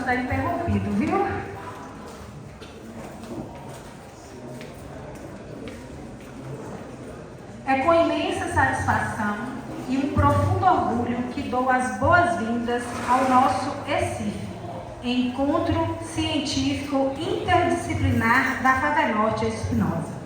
estar interrompido, viu? É com imensa satisfação e um profundo orgulho que dou as boas-vindas ao nosso ECIF, Encontro Científico Interdisciplinar da FAVENORTE Espinosa.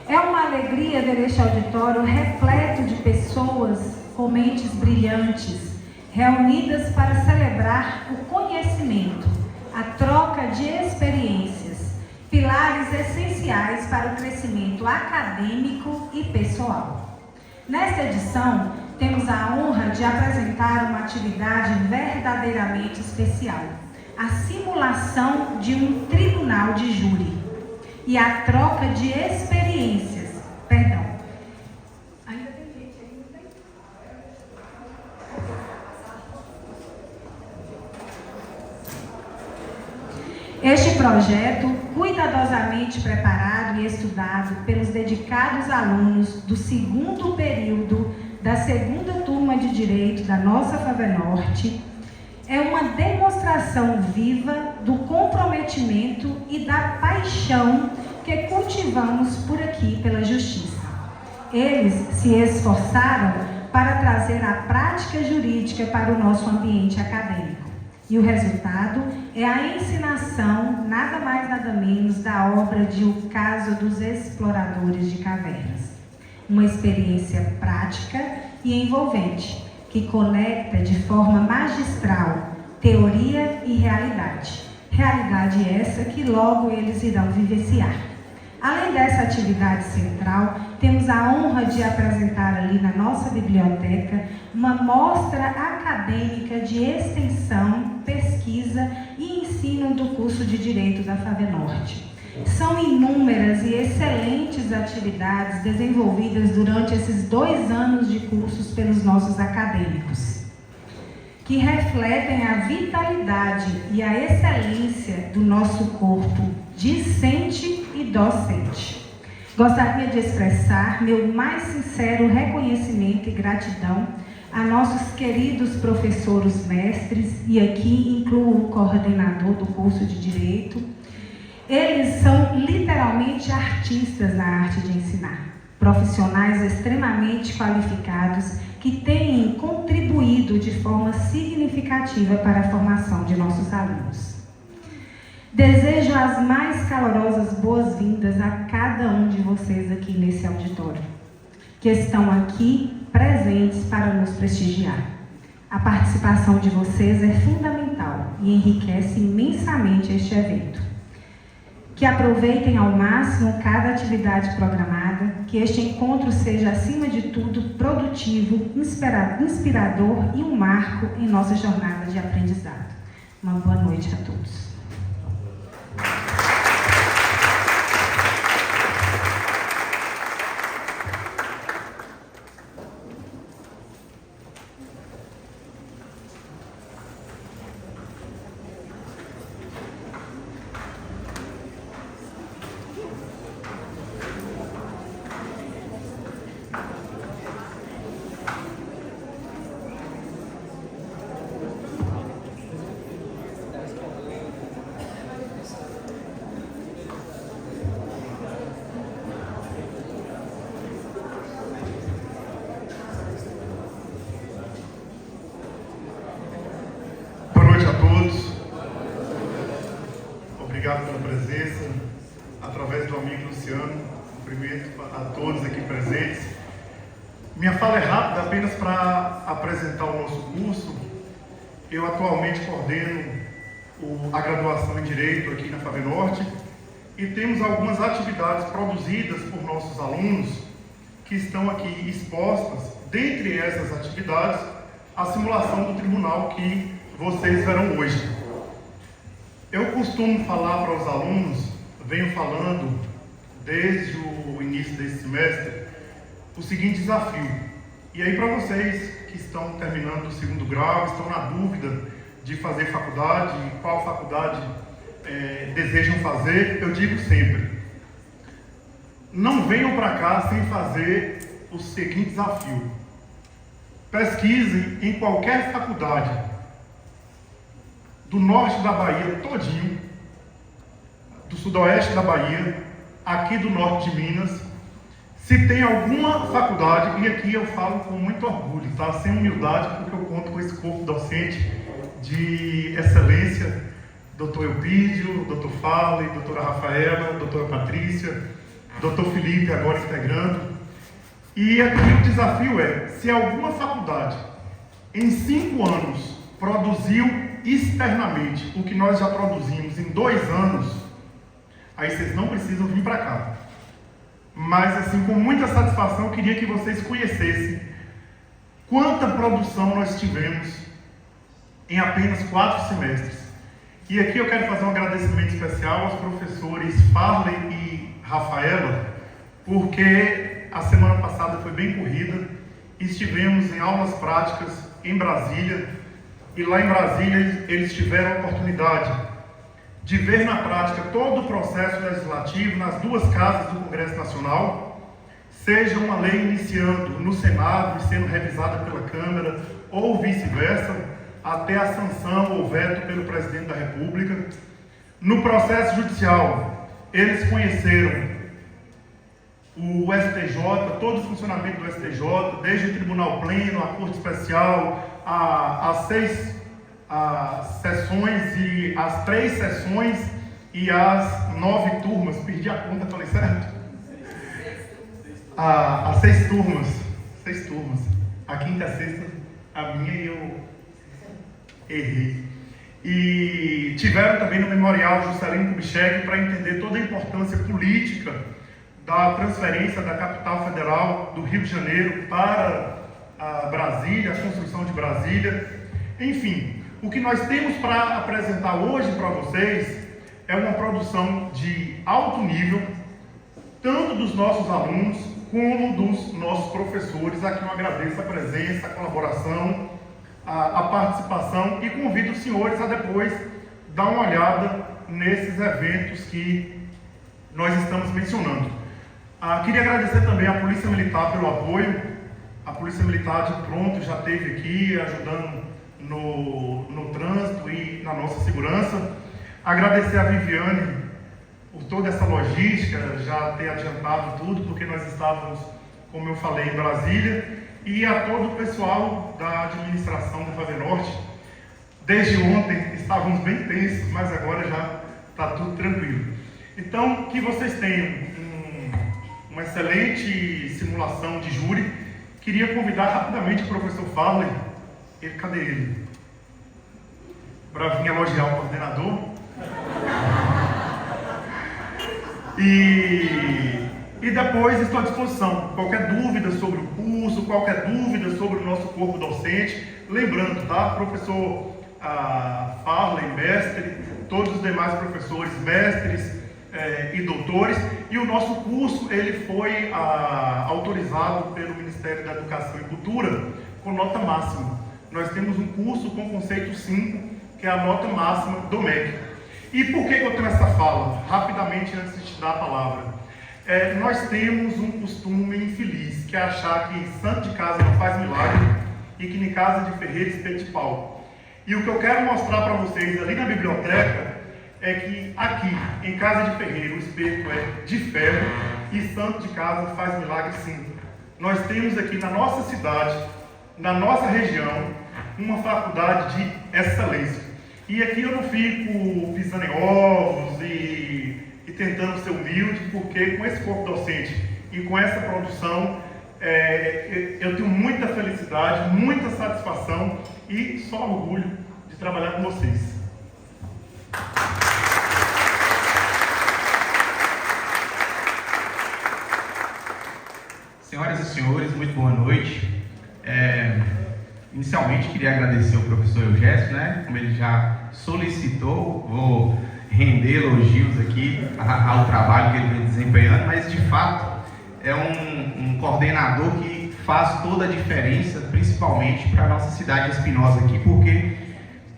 É uma alegria ver este auditório repleto de pessoas com mentes brilhantes, reunidas para celebrar o conhecimento, a troca de experiências, pilares essenciais para o crescimento acadêmico e pessoal. Nesta edição, temos a honra de apresentar uma atividade verdadeiramente especial, a simulação de um tribunal de júri e a troca de experiências. Perdão. Ainda tem gente aí, não tem? Este projeto, cuidadosamente preparado e estudado pelos dedicados alunos do segundo período da segunda turma de Direito da nossa FAVENORTE, é uma demonstração viva do comprometimento e da paixão que cultivamos por aqui pela justiça. Eles se esforçaram para trazer a prática jurídica para o nosso ambiente acadêmico. E o resultado é a ensinação, nada mais nada menos, da obra de O Caso dos Exploradores de Cavernas. Uma experiência prática e envolvente, que conecta de forma magistral teoria e realidade. Realidade essa que logo eles irão vivenciar. Além dessa atividade central, temos a honra de apresentar ali na nossa biblioteca uma mostra acadêmica de extensão, pesquisa e ensino do curso de Direito da FAVENORTE. São inúmeras e excelentes atividades desenvolvidas durante esses 2 anos de cursos pelos nossos acadêmicos, que refletem a vitalidade e a excelência do nosso corpo discente e docente. Gostaria de expressar meu mais sincero reconhecimento e gratidão a nossos queridos professores mestres, e aqui incluo o coordenador do curso de Direito. Eles são literalmente artistas na arte de ensinar, profissionais extremamente qualificados que têm contribuído de forma significativa para a formação de nossos alunos. Desejo as mais calorosas boas-vindas a cada um de vocês aqui nesse auditório, que estão aqui presentes para nos prestigiar. A participação de vocês é fundamental e enriquece imensamente este evento. Que aproveitem ao máximo cada atividade programada, que este encontro seja, acima de tudo, produtivo, inspirador e um marco em nossa jornada de aprendizado. Uma boa noite a todos. Obrigado pela presença, através do amigo Luciano, cumprimento a todos aqui presentes. Minha fala é rápida, apenas para apresentar o nosso curso. Eu atualmente coordeno a graduação em Direito aqui na FAVENORTE e temos algumas atividades produzidas por nossos alunos que estão aqui expostas. Dentre essas atividades, a simulação do tribunal que vocês verão hoje. Eu costumo falar para os alunos, venho falando desde o início desse semestre, o seguinte desafio. E aí, para vocês que estão terminando o segundo grau, estão na dúvida de fazer faculdade, qual faculdade desejam fazer, eu digo sempre: não venham para cá sem fazer o seguinte desafio. Pesquisem em qualquer faculdade do norte da Bahia todinho, do sudoeste da Bahia, aqui do norte de Minas, se tem alguma faculdade, e aqui eu falo com muito orgulho, tá? Sem humildade, porque eu conto com esse corpo docente de excelência, Dr. Eupídio, Dr. Fale, doutora Rafaela, doutora Patrícia, Dr. Felipe agora integrando. E aqui o desafio é, se alguma faculdade em 5 anos produziu externamente o que nós já produzimos em 2 anos, aí vocês não precisam vir para cá. Mas assim, com muita satisfação, eu queria que vocês conhecessem quanta produção nós tivemos em apenas 4 semestres. E aqui eu quero fazer um agradecimento especial aos professores Farley e Rafaela, porque a semana passada foi bem corrida, estivemos em aulas práticas em Brasília, e lá em Brasília eles tiveram a oportunidade de ver na prática todo o processo legislativo nas 2 casas do Congresso Nacional, seja uma lei iniciando no Senado e sendo revisada pela Câmara, ou vice-versa, até a sanção ou veto pelo Presidente da República. No processo judicial, eles conheceram o STJ, todo o funcionamento do STJ, desde o Tribunal Pleno, a Corte Especial, as 6 sessões e as 3 sessões e as 9 turmas, perdi a conta, falei certo? As 6 turmas, 6 turmas, a quinta e a sexta, a minha e eu errei. E tiveram também no Memorial Juscelino Kubitschek para entender toda a importância política da transferência da capital federal do Rio de Janeiro para Brasília, a construção de Brasília. Enfim, o que nós temos para apresentar hoje para vocês é uma produção de alto nível, tanto dos nossos alunos como dos nossos professores. Aqui eu agradeço a presença, a colaboração, a participação e convido os senhores a depois dar uma olhada nesses eventos que nós estamos mencionando. Queria agradecer também à Polícia Militar pelo apoio. A Polícia Militar de pronto já esteve aqui ajudando no trânsito e na nossa segurança. Agradecer a Viviane por toda essa logística, já ter adiantado tudo, porque nós estávamos, como eu falei, em Brasília, e a todo o pessoal da administração da Favenorte. Desde ontem estávamos bem tensos, mas agora já está tudo tranquilo. Então, que vocês tenham uma excelente simulação de júri. Queria convidar rapidamente o professor Farley. Cadê ele? Para vir elogiar o coordenador. E depois estou à disposição. Qualquer dúvida sobre o curso, qualquer dúvida sobre o nosso corpo docente. Lembrando, tá? Professor Farley, mestre, todos os demais professores, mestres e doutores. E o nosso curso ele foi autorizado pelo Ministério da Educação e Cultura com nota máxima. Nós temos um curso com conceito 5, que é a nota máxima do MEC. E por que eu tenho essa fala? Rapidamente, antes de te dar a palavra. Nós temos um costume infeliz, que é achar que santo de casa não faz milagre e que em casa de ferreiro espeto de pau. E o que eu quero mostrar para vocês ali na biblioteca é que aqui, em casa de ferreiro, o espeto é de ferro e santo de casa faz milagre sim. Nós temos aqui na nossa cidade, na nossa região, uma faculdade de excelência. E aqui eu não fico pisando em ovos e tentando ser humilde, porque com esse corpo docente e com essa produção, eu tenho muita felicidade, muita satisfação e só orgulho de trabalhar com vocês. Senhoras e senhores, muito boa noite. Inicialmente queria agradecer ao professor Eugésio, né? Como ele já solicitou, vou render elogios aqui ao trabalho que ele vem desempenhando, mas de fato é um coordenador que faz toda a diferença, principalmente para a nossa cidade de Espinosa aqui, porque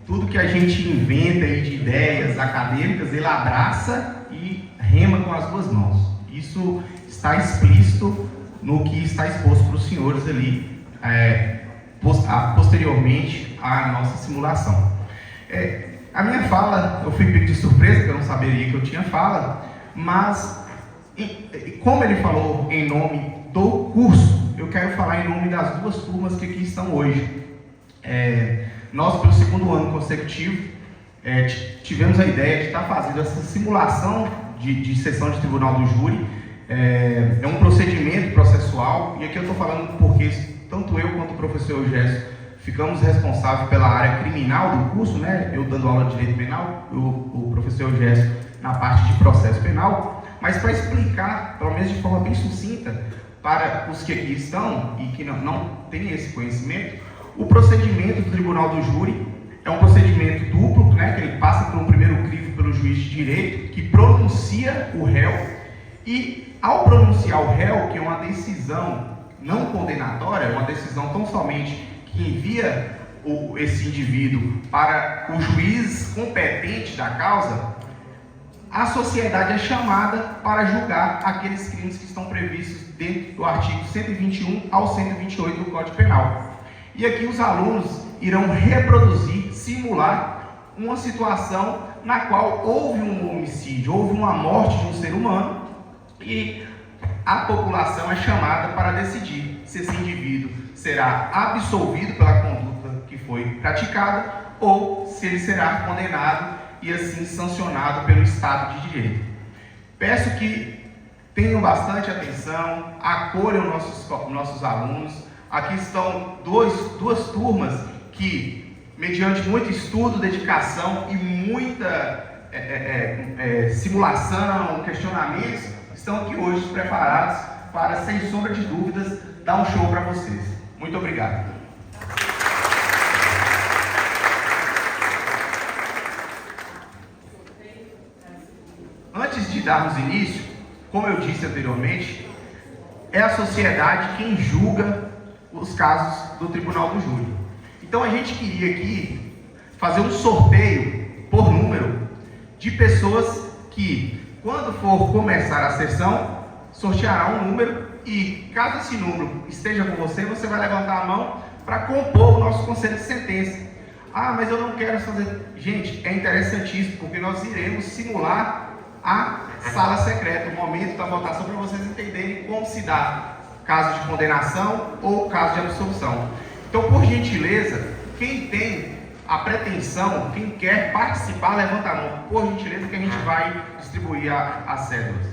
tudo que a gente inventa aí de ideias acadêmicas, ele abraça e rema com as 2 mãos. Isso está explícito no que está exposto para os senhores ali, posteriormente à nossa simulação. A minha fala, eu fui pego de surpresa, porque eu não saberia que eu tinha fala, mas como ele falou em nome do curso, eu quero falar em nome das duas turmas que aqui estão hoje. Nós, pelo segundo ano consecutivo, tivemos a ideia de estar fazendo essa simulação de sessão de tribunal do júri. É um procedimento processual, e aqui eu estou falando porque tanto eu quanto o professor Eugésio ficamos responsáveis pela área criminal do curso, né? Eu dando aula de direito penal, o professor Eugésio na parte de processo penal, mas para explicar, pelo menos de forma bem sucinta, para os que aqui estão e que não têm esse conhecimento, o procedimento do tribunal do júri é um procedimento duplo, né? Que ele passa por um primeiro crivo pelo juiz de direito, que pronuncia o réu, e ao pronunciar o réu, que é uma decisão não condenatória, uma decisão tão somente que envia esse indivíduo para o juiz competente da causa, a sociedade é chamada para julgar aqueles crimes que estão previstos dentro do artigo 121 ao 128 do Código Penal. E aqui os alunos irão reproduzir, simular uma situação na qual houve um homicídio, houve uma morte de um ser humano, e a população é chamada para decidir se esse indivíduo será absolvido pela conduta que foi praticada ou se ele será condenado e assim sancionado pelo Estado de Direito. Peço que tenham bastante atenção, acolham nossos alunos. Aqui estão duas turmas que, mediante muito estudo, dedicação e muita simulação, questionamentos, estão aqui hoje preparados para, sem sombra de dúvidas, dar um show para vocês. Muito obrigado. Antes de darmos início, como eu disse anteriormente, é a sociedade quem julga os casos do Tribunal do Júri. Então a gente queria aqui fazer um sorteio por número de pessoas que, quando for começar a sessão, sorteará um número, e caso esse número esteja com você, você vai levantar a mão para compor o nosso conselho de sentença. Ah, mas eu não quero fazer... Gente, é interessantíssimo, porque nós iremos simular a sala secreta, o momento da votação, para vocês entenderem como se dá caso de condenação ou caso de absolução. Então, por gentileza, quem tem a pretensão, quem quer participar, levanta a mão, por gentileza, que a gente vai distribuir as cédulas.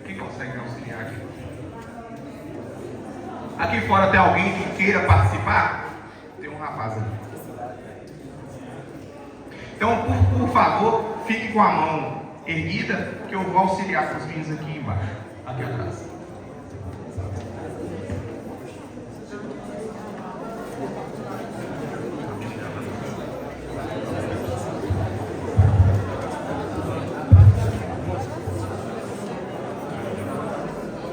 Quem consegue auxiliar aqui? Aqui fora tem alguém que queira participar? Tem um rapaz ali. Então, por favor, fique com a mão erguida, que eu vou auxiliar com os meninos aqui embaixo, aqui atrás.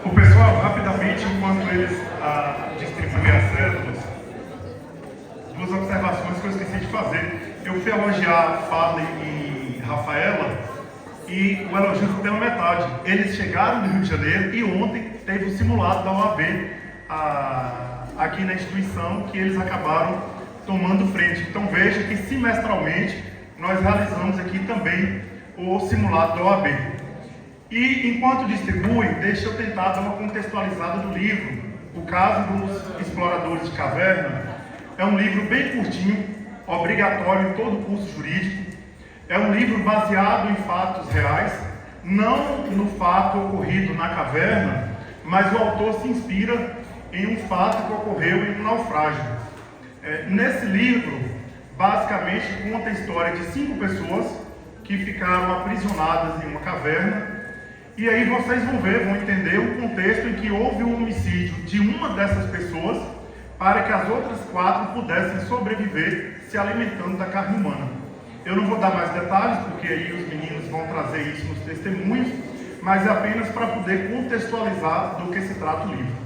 O pessoal, rapidamente, enquanto eles distribuem as cédulas, duas observações que eu esqueci de fazer. Eu fui elogiar a Fala e Rafaela, e o elogio foi pela metade. Eles chegaram do Rio de Janeiro e ontem teve o simulado da OAB aqui na instituição, que eles acabaram tomando frente. Então veja que semestralmente nós realizamos aqui também o simulado da OAB. E enquanto distribuem, deixa eu tentar dar uma contextualizada do livro. O caso dos exploradores de caverna é um livro bem curtinho, obrigatório em todo curso jurídico. É um livro baseado em fatos reais, não no fato ocorrido na caverna, mas o autor se inspira em um fato que ocorreu em um naufrágio. Nesse livro, basicamente, conta a história de 5 pessoas que ficaram aprisionadas em uma caverna. E aí vocês vão ver, vão entender o contexto em que houve um homicídio de uma dessas pessoas para que as outras 4 pudessem sobreviver se alimentando da carne humana. Eu não vou dar mais detalhes, porque aí os meninos vão trazer isso nos testemunhos, mas é apenas para poder contextualizar do que se trata o livro.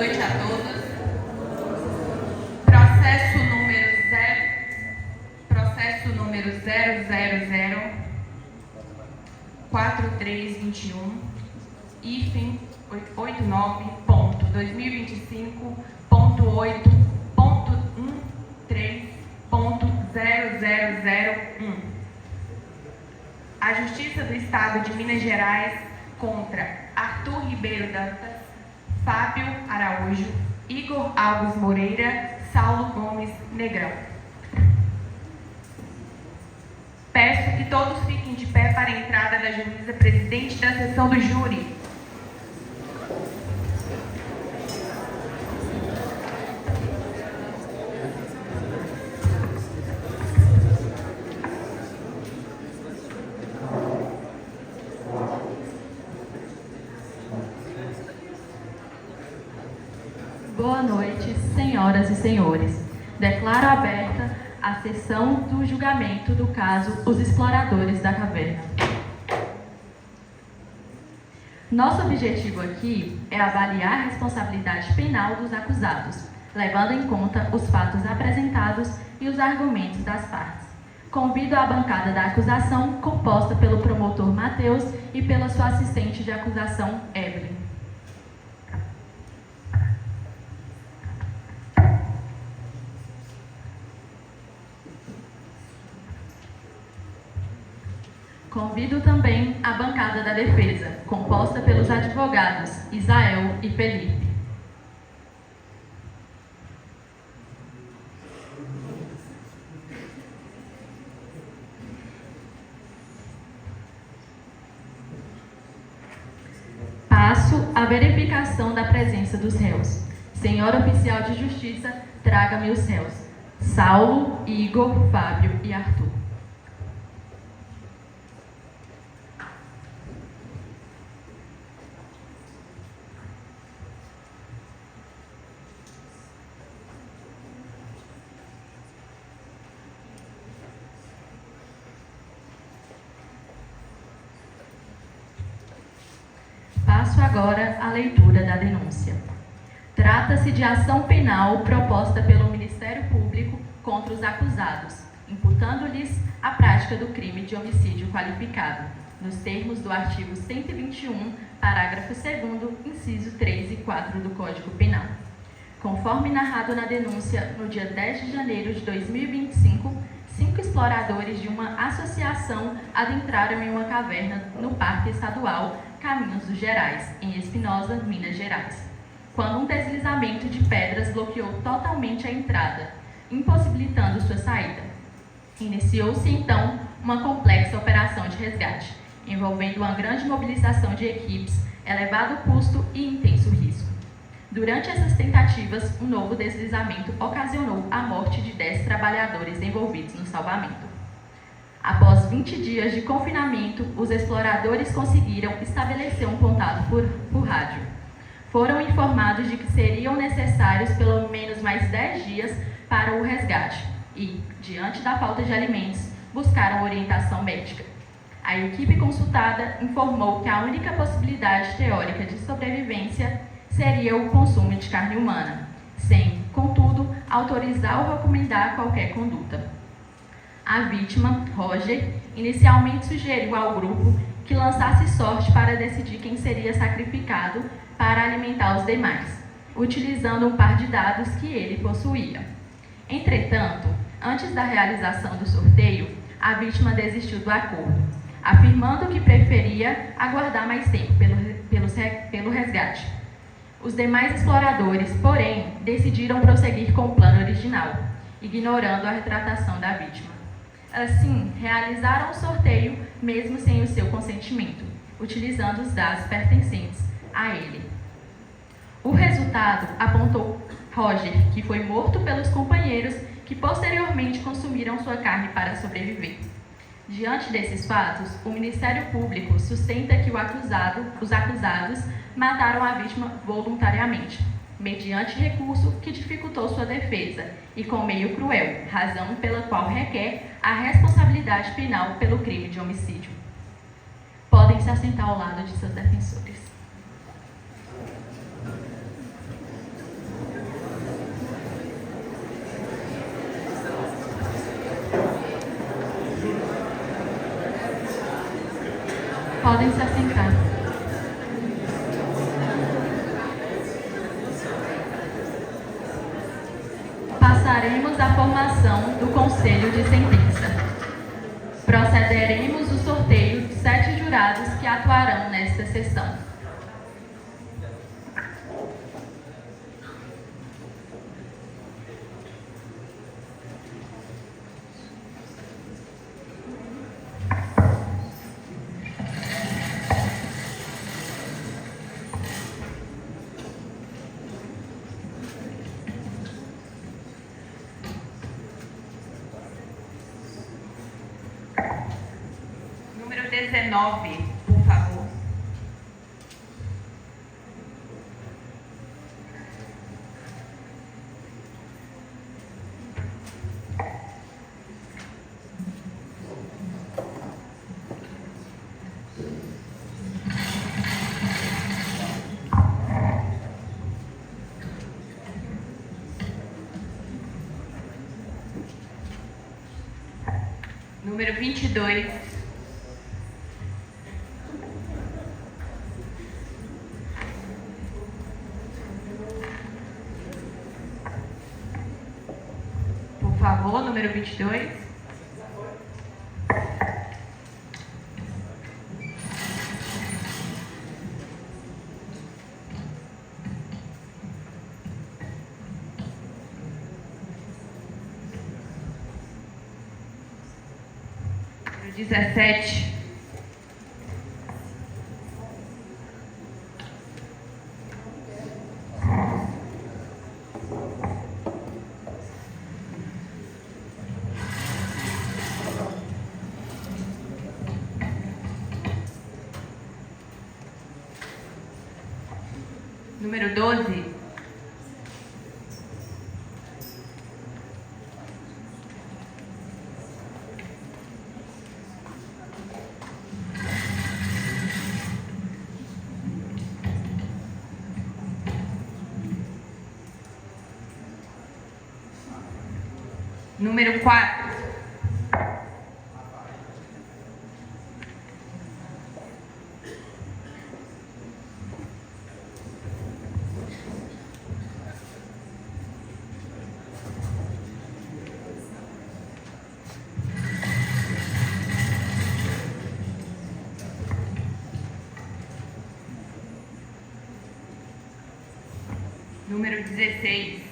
noite a todos. Processo número 0004321, hífen 89.2025.8.13.0001. A Justiça do Estado de Minas Gerais contra Arthur Ribeiro Dantas, Fábio Araújo, Igor Alves Moreira, Saulo Gomes Negrão. Peço que todos fiquem de pé para a entrada da juíza presidente da sessão do júri. Boa noite, senhoras e senhores. Declaro aberta a sessão do julgamento do caso Os Exploradores da Caverna. Nosso objetivo aqui é avaliar a responsabilidade penal dos acusados, levando em conta os fatos apresentados e os argumentos das partes. Convido a bancada da acusação, composta pelo promotor Matheus e pela sua assistente de acusação, Evelyn. Convido também a bancada da defesa, composta pelos advogados Isael e Felipe. Passo a verificação da presença dos réus. Senhora oficial de justiça, traga-me os réus: Saulo, Igor, Fábio e Arthur. Passo agora à leitura da denúncia. Trata-se de ação penal proposta pelo Ministério Público contra os acusados, imputando-lhes a prática do crime de homicídio qualificado, nos termos do artigo 121, parágrafo 2º, inciso 3 e 4 do Código Penal. Conforme narrado na denúncia, no dia 10 de janeiro de 2025, 5 exploradores de uma associação adentraram em uma caverna no Parque Estadual Caminhos dos Gerais, em Espinosa, Minas Gerais, quando um deslizamento de pedras bloqueou totalmente a entrada, impossibilitando sua saída. Iniciou-se, então, uma complexa operação de resgate, envolvendo uma grande mobilização de equipes, elevado custo e intenso risco. Durante essas tentativas, um novo deslizamento ocasionou a morte de 10 trabalhadores envolvidos no salvamento. Após 20 dias de confinamento, os exploradores conseguiram estabelecer um contato por rádio. Foram informados de que seriam necessários pelo menos mais 10 dias para o resgate e, diante da falta de alimentos, buscaram orientação médica. A equipe consultada informou que a única possibilidade teórica de sobrevivência seria o consumo de carne humana, sem, contudo, autorizar ou recomendar qualquer conduta. A vítima, Roger, inicialmente sugeriu ao grupo que lançasse sorte para decidir quem seria sacrificado para alimentar os demais, utilizando um par de dados que ele possuía. Entretanto, antes da realização do sorteio, a vítima desistiu do acordo, afirmando que preferia aguardar mais tempo pelo resgate. Os demais exploradores, porém, decidiram prosseguir com o plano original, ignorando a retratação da vítima. Assim, realizaram o sorteio mesmo sem o seu consentimento, utilizando os dados pertencentes a ele. O resultado apontou Roger, que foi morto pelos companheiros que posteriormente consumiram sua carne para sobreviver. Diante desses fatos, o Ministério Público sustenta que os acusados mataram a vítima voluntariamente, mediante recurso que dificultou sua defesa e com meio cruel, razão pela qual requer a responsabilidade penal pelo crime de homicídio. Podem se assentar ao lado de seus defensores. Podem se assentar. Passaremos à formação do Conselho de Sentença. Procederemos o sorteio de 7 jurados que atuarão nesta sessão. Número 19, por favor. Número 22. Por favor, número 22. Número 17. Número 12. Número 4. Número 16.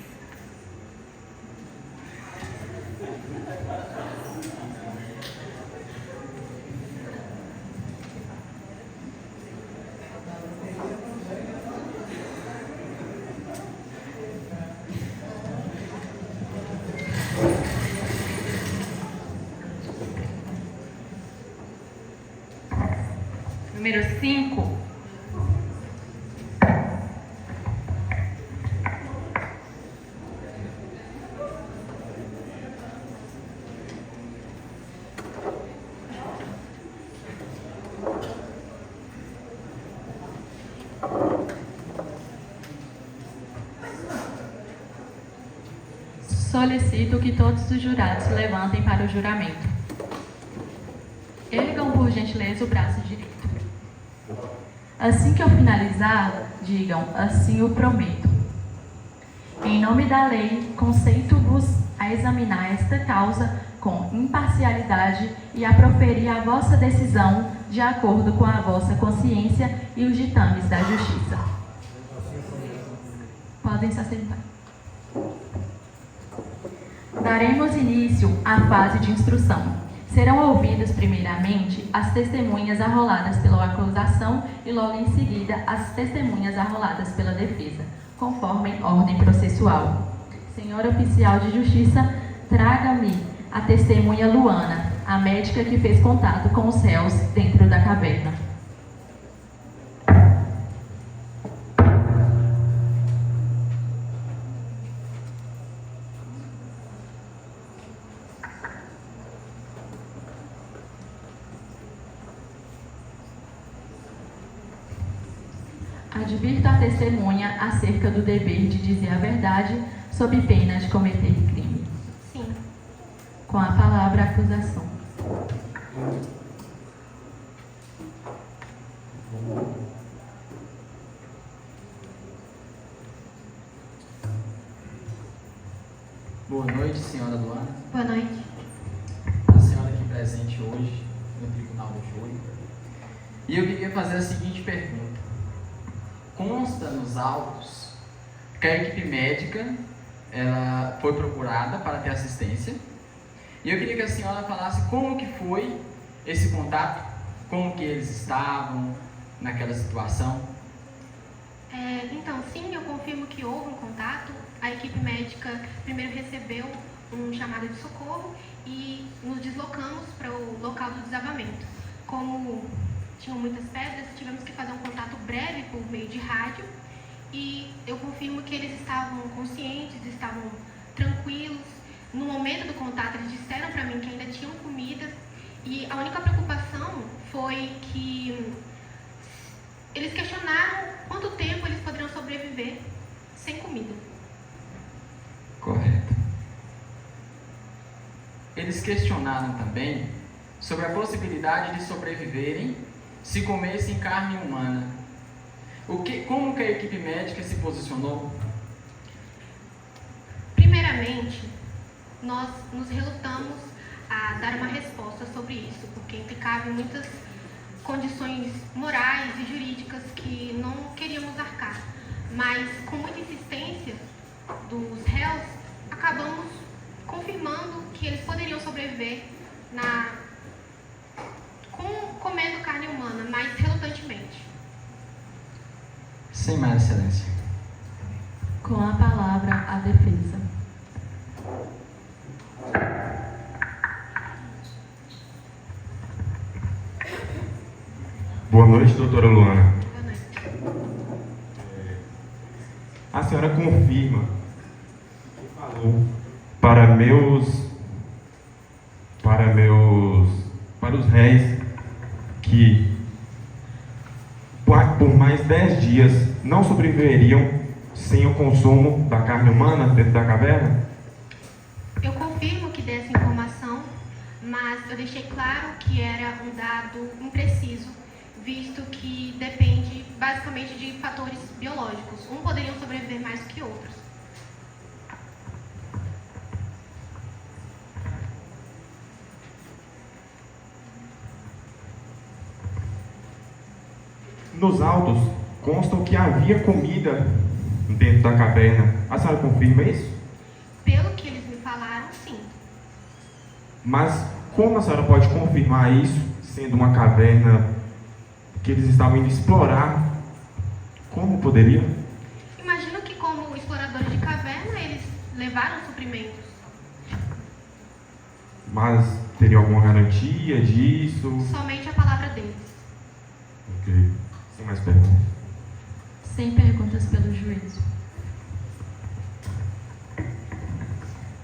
Número 5. Solicito que todos os jurados se levantem para o juramento. Ergam, por gentileza, o braço direito. Assim que eu finalizar, digam, assim o prometo. Em nome da lei, conceito-vos a examinar esta causa com imparcialidade e a proferir a vossa decisão de acordo com a vossa consciência e os ditames da justiça. Podem se assentar. Daremos início à fase de instrução. Serão ouvidas primeiramente as testemunhas arroladas pela acusação e logo em seguida as testemunhas arroladas pela defesa, conforme ordem processual. Senhor oficial de justiça, traga-me a testemunha Luana, a médica que fez contato com os réus dentro da caverna. Advirto a testemunha acerca do dever de dizer a verdade sob pena de cometer crime. Sim. Com a palavra, a acusação. Boa noite, senhora Luana. Boa noite. A senhora aqui presente hoje no Tribunal do Júri. E eu queria fazer a seguinte pergunta. Consta nos autos que a equipe médica ela foi procurada para ter assistência. E eu queria que a senhora falasse como que foi esse contato, como que eles estavam naquela situação. Então, sim, eu confirmo que houve um contato. A equipe médica primeiro recebeu um chamado de socorro e nos deslocamos para o local do desabamento. Como tinham muitas pedras, tivemos que fazer um contato breve por meio de rádio e eu confirmo que eles estavam conscientes, estavam tranquilos. No momento do contato, eles disseram para mim que ainda tinham comida e a única preocupação foi que eles questionaram quanto tempo eles poderiam sobreviver sem comida. Correto. Eles questionaram também sobre a possibilidade de sobreviverem se comessem carne humana. Como que a equipe médica se posicionou? Primeiramente, nós nos relutamos a dar uma resposta sobre isso, porque implicava em muitas condições morais e jurídicas que não queríamos arcar. Mas, com muita insistência dos réus, acabamos confirmando que eles poderiam sobreviver comendo carne humana, mas relutantemente. Sem mais, excelência. Com a palavra, a defesa. Boa noite, doutora Luana. Boa noite. A senhora confirma que falou para os réis que por mais 10 dias não sobreviveriam sem o consumo da carne humana dentro da caverna? Eu confirmo que dei essa informação, mas eu deixei claro que era um dado impreciso, visto que depende basicamente de fatores biológicos. Um poderiam sobreviver mais do que outros. Nos autos constam que havia comida dentro da caverna. A senhora confirma isso? Pelo que eles me falaram, sim. Mas como a senhora pode confirmar isso, sendo uma caverna que eles estavam indo explorar? Como poderiam? Imagino que, como exploradores de caverna, eles levaram suprimentos. Mas teria alguma garantia disso? Somente a palavra deles. Ok. Sem mais perguntas. Sem perguntas pelo juízo.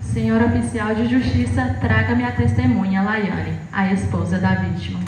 Senhor oficial de justiça, traga-me a testemunha Laiane, a esposa da vítima.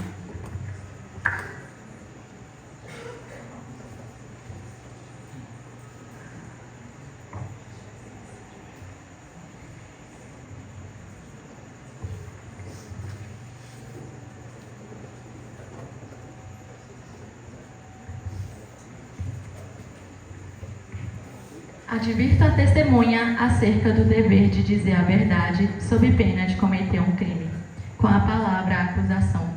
Advirto a testemunha acerca do dever de dizer a verdade, sob pena de cometer um crime. Com a palavra, a acusação.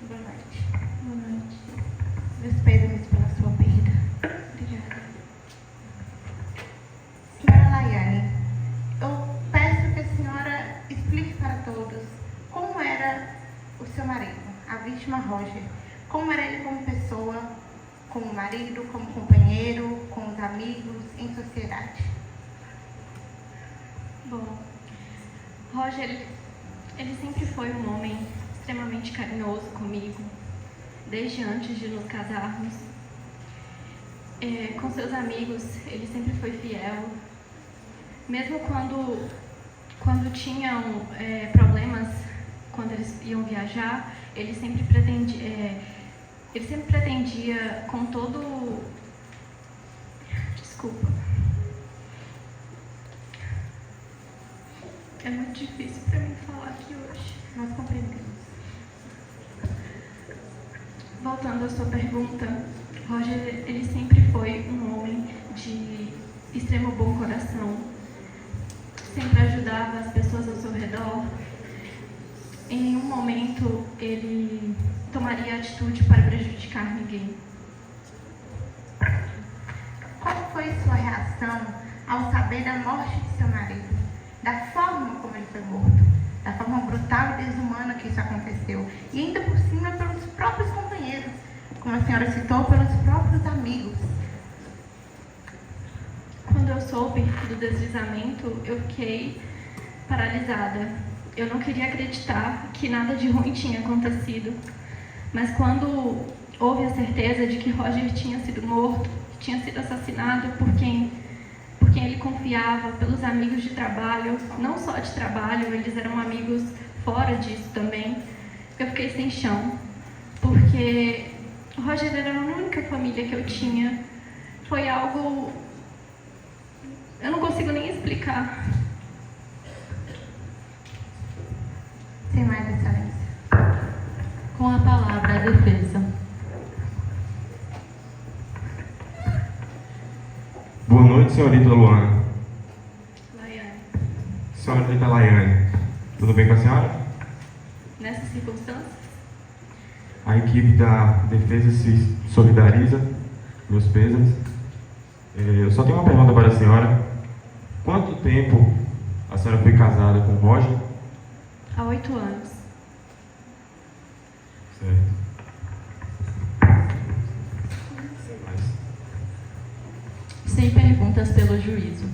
Boa noite. Boa noite. Meus pêsames pela sua perda. Obrigada. Senhora Laiane, eu peço que a senhora explique para todos como era o seu marido, a vítima Roger. Como era ele como pessoa, como marido, como companheiro, com os amigos, em sociedade. Bom, Roger, ele sempre foi um homem extremamente carinhoso comigo, desde antes de nos casarmos. Com seus amigos, ele sempre foi fiel. Mesmo quando tinham problemas, quando eles iam viajar, ele sempre pretendia com todo... Desculpa. É muito difícil para mim falar aqui hoje. Nós compreendemos. Voltando à sua pergunta, Roger, ele sempre foi um homem de extremo bom coração, sempre ajudava as pessoas ao seu redor. Em nenhum momento ele tomaria atitude para prejudicar ninguém. Qual foi sua reação ao saber da morte de seu marido? Da forma como ele foi morto? Da forma brutal e desumana que isso aconteceu? E ainda por cima pelos próprios companheiros, como a senhora citou, pelos próprios amigos. Quando eu soube do deslizamento, eu fiquei paralisada. Eu não queria acreditar que nada de ruim tinha acontecido. Mas quando houve a certeza de que Roger tinha sido morto, tinha sido assassinado por quem ele confiava, pelos amigos de trabalho, não só de trabalho, eles eram amigos fora disso também, eu fiquei sem chão, porque Roger era a única família que eu tinha. Foi algo... eu não consigo nem explicar. Sem mais, excelência. Com a palavra, a defesa. Boa noite, senhorita Luana. Laiane, Senhorita Laiane, tudo bem com a senhora? nessas circunstâncias, A equipe da defesa se solidariza, meus pêsames. Eu só tenho uma pergunta para a senhora. Quanto tempo a senhora foi casada com o Roger? há 8 anos. Certo. Sem perguntas pelo juízo.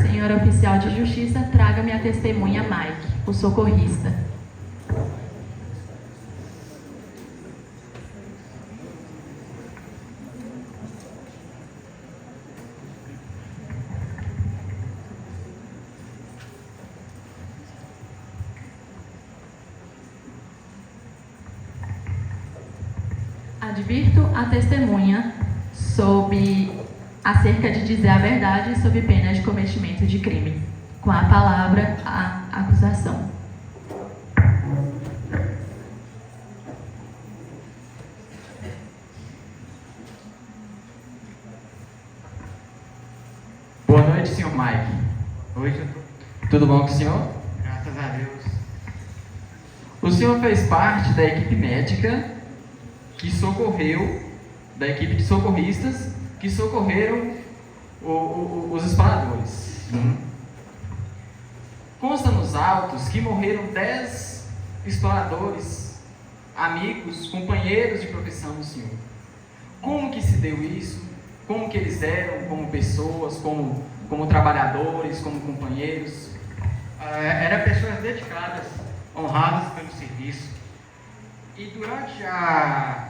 Senhora oficial de justiça, traga-me a testemunha Mike, o socorrista. Advirto a testemunha acerca de dizer a verdade sob pena de cometimento de crime. Com a palavra, a acusação. Boa noite, senhor Mike. Oi, doutor. Tudo bom com o senhor? Graças a Deus. O senhor fez parte da equipe médica que socorreu, da equipe de socorristas que socorreram os exploradores. Sim. Consta nos autos que morreram 10 exploradores, amigos, companheiros de profissão do senhor. Como que se deu isso? Como que eles eram como pessoas, como trabalhadores, como companheiros? Eram pessoas dedicadas, honradas pelo serviço. E durante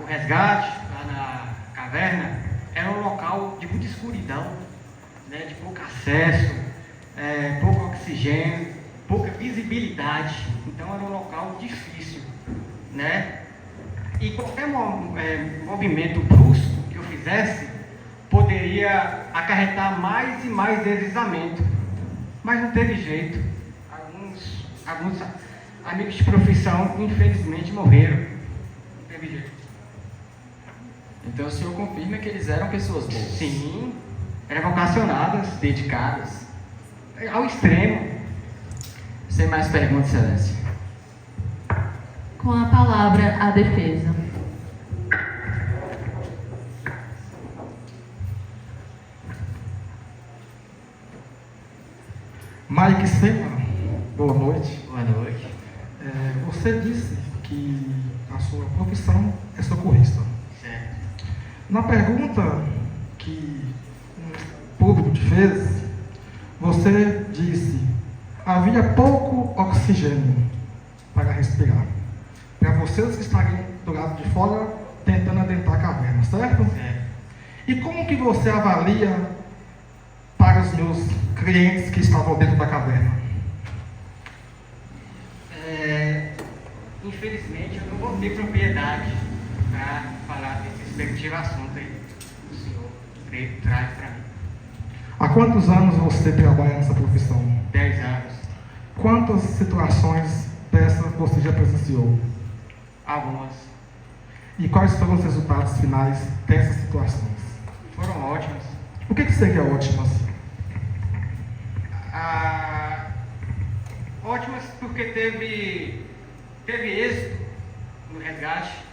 o resgate, lá na caverna, era um local de muita escuridão, né, de pouco acesso, pouco oxigênio, pouca visibilidade. Então era um local difícil, né? E qualquer movimento brusco que eu fizesse poderia acarretar mais e mais deslizamento. Mas não teve jeito. Alguns amigos de profissão, infelizmente, morreram. Não teve jeito. Então o senhor confirma que eles eram pessoas boas? Sim, eram vocacionadas, dedicadas, ao extremo. Sem mais perguntas, excelência. Com a palavra, a defesa. Mike Sema, boa noite. Boa noite. Você disse que a sua profissão é socorrista. Certo. Na pergunta que o público te fez, você disse: havia pouco oxigênio para respirar, para vocês que estariam do lado de fora tentando adentrar a caverna, certo? Certo. E como que você avalia para os meus clientes que estavam dentro da caverna? Infelizmente, eu não vou ter propriedade para falar desse respectivo assunto aí que o senhor traz para mim. Há quantos anos você trabalha nessa profissão? 10 anos. quantas situações dessas você já presenciou? Algumas. E quais foram os resultados finais dessas situações? Foram ótimas. O que seria ótimas? Ótimas porque teve êxito no resgate.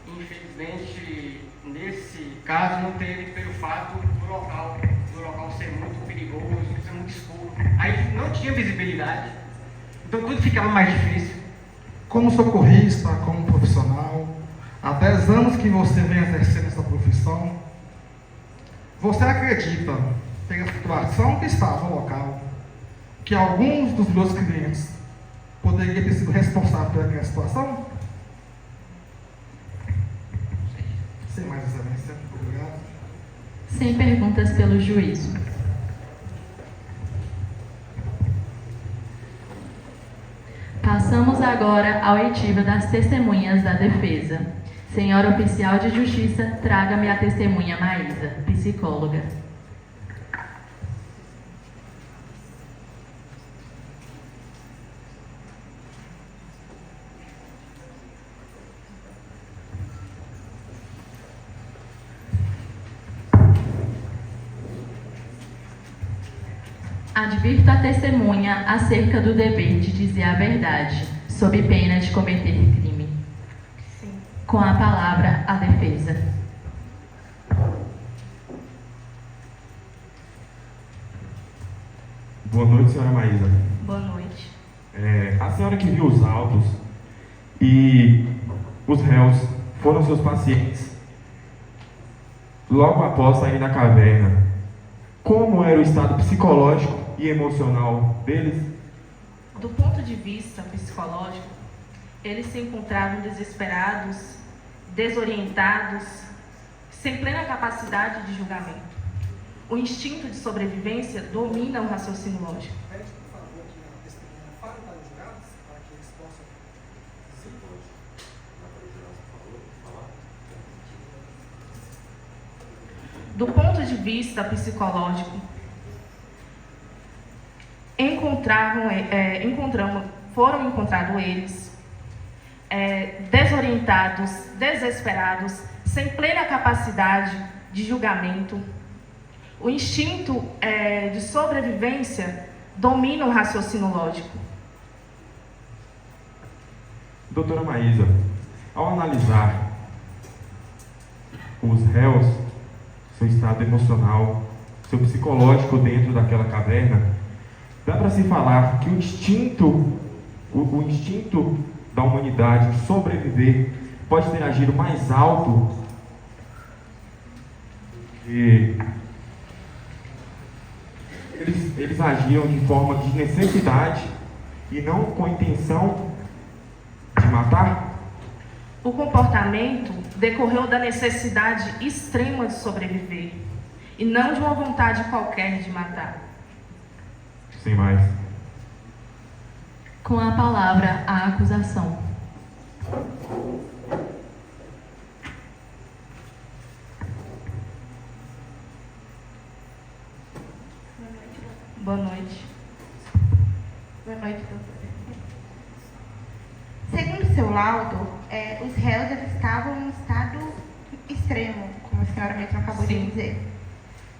Infelizmente, nesse caso, não teve pelo fato do local ser muito perigoso, ser muito escuro. Aí não tinha visibilidade, então tudo ficava mais difícil. Como socorrista, como profissional, há 10 anos que você vem exercendo essa profissão, você acredita, pela situação que estava no local, que alguns dos meus clientes poderiam ter sido responsáveis por aquela situação? Sem mais excelência, obrigado. Sem perguntas pelo juízo. Passamos agora ao oitiva das testemunhas da defesa. Senhora oficial de justiça, traga-me a testemunha Maísa, psicóloga. Advirto a testemunha acerca do dever de dizer a verdade, sob pena de cometer crime. Sim. Com a palavra, a defesa. Boa noite, senhora Maísa. Boa noite. A senhora que viu os autos e os réus foram seus pacientes logo após sair da caverna. Como era o estado psicológico e emocional deles? Do ponto de vista psicológico, eles se encontravam desesperados, desorientados, sem plena capacidade de julgamento. O instinto de sobrevivência domina o raciocínio lógico. Do ponto de vista psicológico, foram encontrados eles desorientados, desesperados, sem plena capacidade de julgamento. O instinto de sobrevivência domina o raciocínio lógico. Doutora Maísa, ao analisar os réus, seu estado emocional, seu psicológico dentro daquela caverna, dá para se falar que o instinto da humanidade de sobreviver pode ter agido mais alto e eles agiam de forma de necessidade e não com a intenção de matar? O comportamento decorreu da necessidade extrema de sobreviver e não de uma vontade qualquer de matar. Sem mais. Com a palavra, a acusação. Boa noite. Boa noite, doutora. Segundo seu laudo, os réus eles estavam em estado extremo, como a senhora mesma acabou de dizer.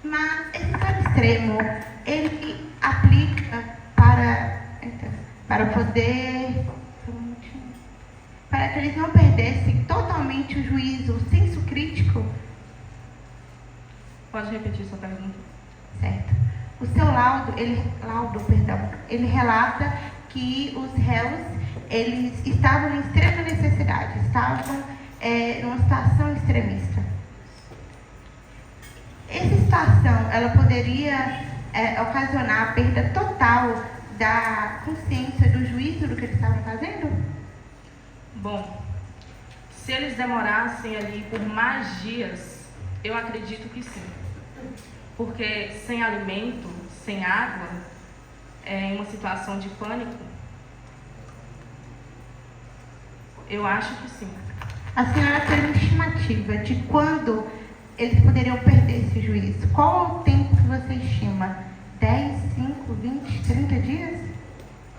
Mas esse estado extremo, ele aplica para poder... para que eles não perdessem totalmente o juízo, o senso crítico? Pode repetir sua pergunta? Certo. O seu laudo, ele relata que os réus, eles estavam em extrema necessidade, estavam numa situação extremista. Essa situação, ela poderia ocasionar a perda total da consciência, do juízo do que eles estavam fazendo? Bom, se eles demorassem ali por mais dias, eu acredito que sim. Porque sem alimento, sem água, em uma situação de pânico, eu acho que sim. A senhora tem uma estimativa de quando eles poderiam perder esse juízo? Qual é o tempo que você estima? 10, 5, 20, 30 dias?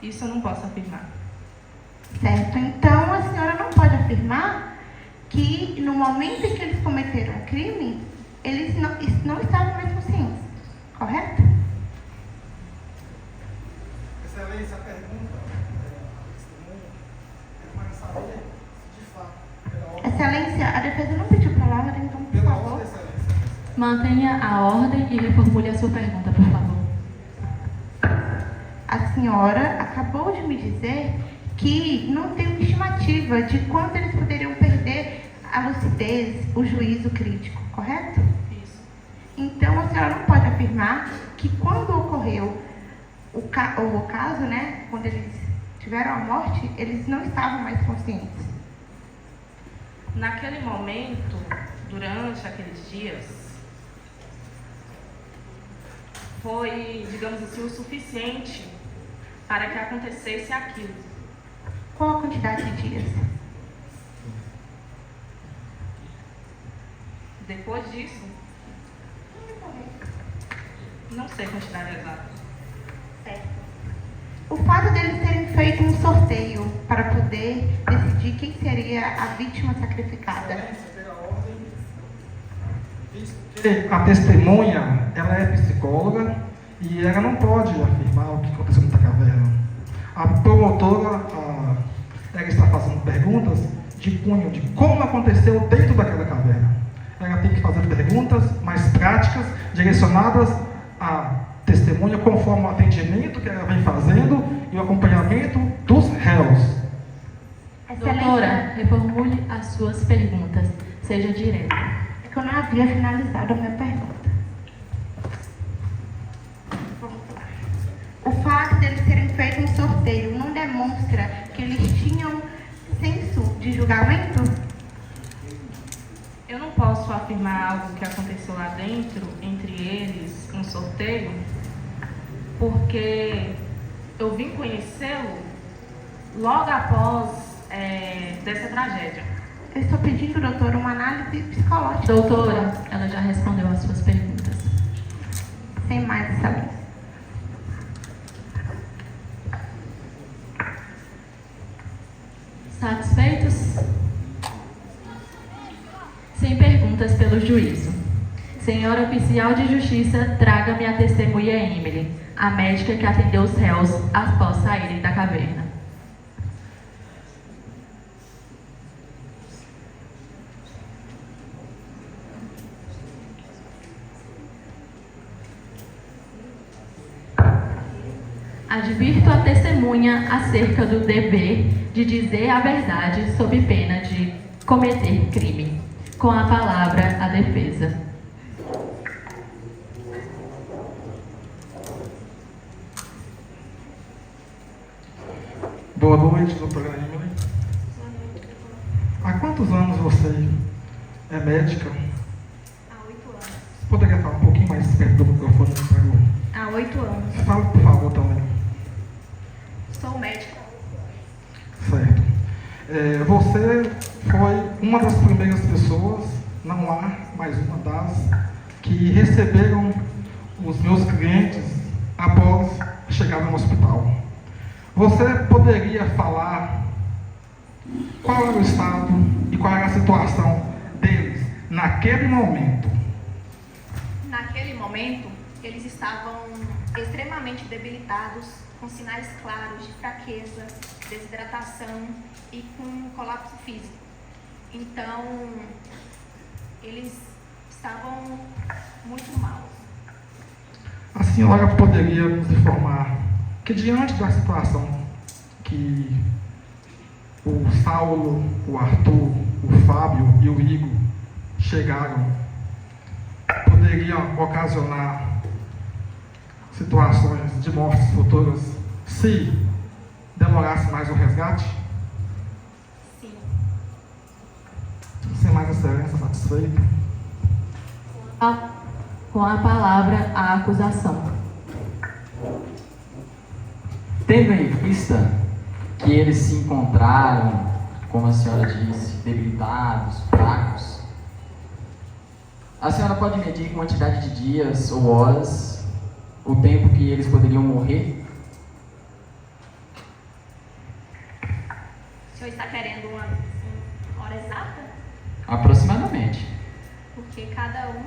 Isso eu não posso afirmar. Certo, então a senhora não pode afirmar que no momento em que eles cometeram o crime, eles não estavam mais conscientes, correto? Excelência, a pergunta é para saber se de fato... Excelência, a defesa não pediu pela ordem, então, por favor. Mantenha a ordem e reformule a sua pergunta, por favor. A senhora acabou de me dizer que não tem uma estimativa de quanto eles poderiam perder a lucidez, o juízo crítico, correto? Isso. Então, a senhora não pode afirmar que quando ocorreu o caso, né, quando eles tiveram a morte, eles não estavam mais conscientes. Naquele momento, durante aqueles dias, foi, digamos assim, o suficiente para que acontecesse aquilo. Qual a quantidade de dias? Depois disso, não sei a quantidade exata. Certo. O fato deles terem feito um sorteio para poder decidir quem seria a vítima sacrificada. A testemunha, ela é psicóloga e ela não pode afirmar o que aconteceu na caverna. A promotora, ela está fazendo perguntas de cunho de como aconteceu dentro daquela caverna. Ela tem que fazer perguntas mais práticas, direcionadas à testemunha, conforme o atendimento que ela vem fazendo e o acompanhamento dos réus. Doutora, reformule as suas perguntas. Seja direta. É que eu não havia finalizado a minha pergunta. O fato deles terem feito um sorteio não demonstra que eles tinham senso de julgamento? Eu não posso afirmar algo que aconteceu lá dentro, entre eles, um sorteio, porque eu vim conhecê-lo logo após dessa tragédia. Eu estou pedindo, doutora, uma análise psicológica. Doutora, ela já respondeu às suas perguntas. Sem mais, excelência. Satisfeitos? Sem perguntas pelo juízo. Senhora oficial de justiça, traga-me a testemunha Emily, a médica que atendeu os réus após saírem da caverna. Advirto a testemunha acerca do dever de dizer a verdade sob pena de cometer crime. Com a palavra, a defesa. Boa noite, doutora Emily. Há quantos anos você é médica? Há 8 anos. Poderia falar um pouquinho mais perto do microfone, por favor? Há 8 anos. Fala, por favor, também. Sou médica. Certo. Você foi uma das primeiras pessoas, não há mais uma das, que receberam os meus clientes após chegar no hospital. Você poderia falar qual era o estado e qual era a situação deles naquele momento? Naquele momento, eles estavam extremamente debilitados, com sinais claros de fraqueza, desidratação e com colapso físico. Então, eles estavam muito mal. A senhora poderia nos informar que, diante da situação que o Saulo, o Arthur, o Fábio e o Igor chegaram, poderiam ocasionar situações de mortes futuras se demorasse mais o resgate? Sim. Sem mais excelência, satisfeito? Com a palavra, a acusação. Tendo em vista que eles se encontraram, como a senhora disse, debilitados, fracos, a senhora pode medir quantidade de dias ou horas, o tempo que eles poderiam morrer? O senhor está querendo uma hora exata? Aproximadamente. Porque cada um,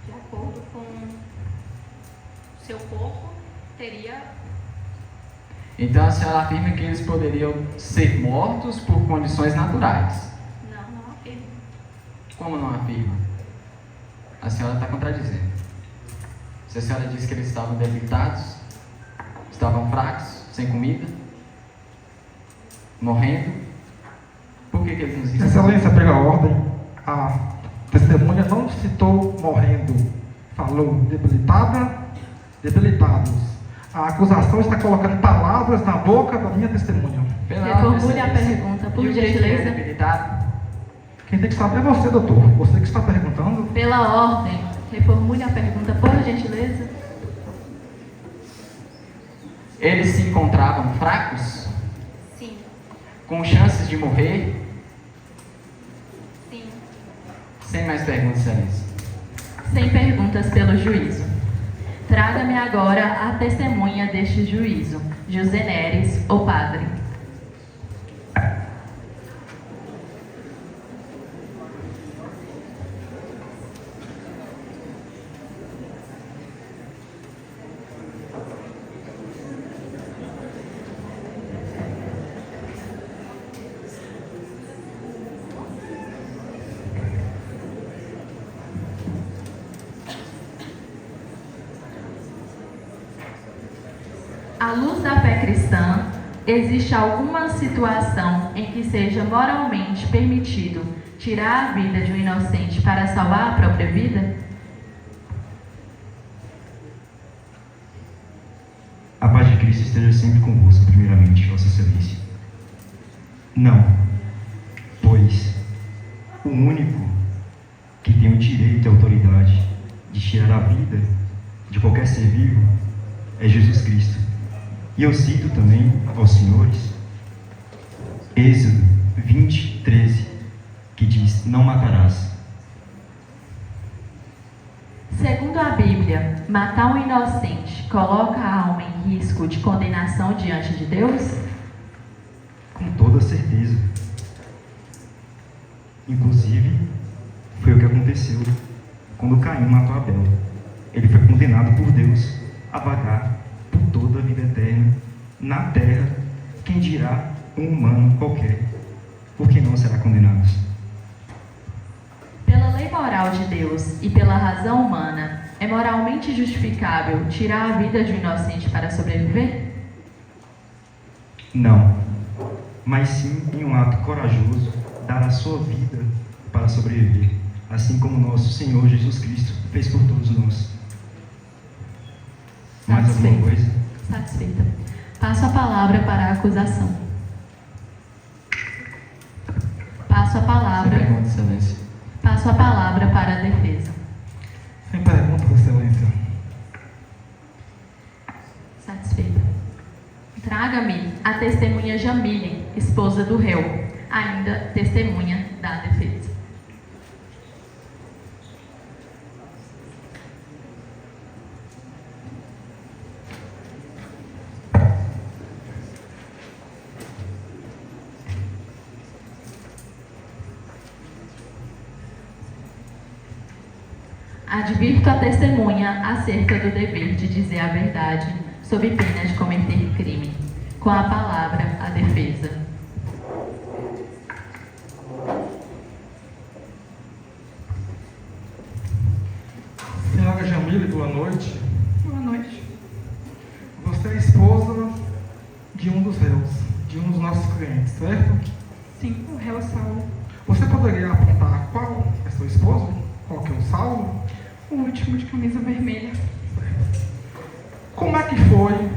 de acordo com o seu corpo, teria... Então a senhora afirma que eles poderiam ser mortos por condições naturais. Não afirmo. Como não afirma? A senhora está contradizendo. Se a senhora disse que eles estavam debilitados, estavam fracos, sem comida, morrendo, por que eles nos disseram? Excelência, pela ordem, a testemunha não citou morrendo, falou debilitados. A acusação está colocando palavras na boca da minha testemunha. Reformule a pergunta, por gentileza. Quem tem que saber é você, doutor. Você que está perguntando. Pela ordem, reformule a pergunta, por gentileza. Eles se encontravam fracos? Sim. Com chances de morrer? Sim. Sem mais perguntas, excelência. Sem perguntas pelo juízo. Traga-me agora a testemunha deste juízo, José Neres, o padre. À luz da fé cristã, existe alguma situação em que seja moralmente permitido tirar a vida de um inocente para salvar a própria vida? A paz de Cristo esteja sempre convosco, primeiramente, Vossa Excelência. Não, pois o único que tem o direito e a autoridade de tirar a vida de qualquer ser vivo é Jesus Cristo. E eu cito também aos senhores Êxodo 20:13, que diz: não matarás. Segundo a Bíblia, matar um inocente coloca a alma em risco de condenação diante de Deus? Com toda certeza. Inclusive, foi o que aconteceu quando Caim matou Abel. Ele foi condenado por Deus a vagar por toda a vida eterna na terra. Quem dirá um humano qualquer, por que não será condenado? Pela lei moral de Deus e pela razão humana, é moralmente justificável tirar a vida de um inocente para sobreviver? Não, mas sim em um ato corajoso, dar a sua vida para sobreviver, assim como nosso Senhor Jesus Cristo fez por todos nós. Mais alguma coisa? Satisfeita. Passo a palavra para a acusação. Passo a palavra. Sem pergunta, excelência. Passo a palavra para a defesa. Sem perguntas, excelência. Satisfeita. Traga-me a testemunha Jamile, esposa do réu, ainda testemunha da defesa. Advirto a testemunha acerca do dever de dizer a verdade, sob pena de cometer crime. Com a palavra, a defesa. Senhora Jamile, boa noite. Boa noite. Você é esposa de um dos réus, de um dos nossos clientes, certo? Sim, o réu Saulo. Você poderia apontar qual é seu esposo? Qual que é o Saulo? O último de camisa vermelha. Como é que foi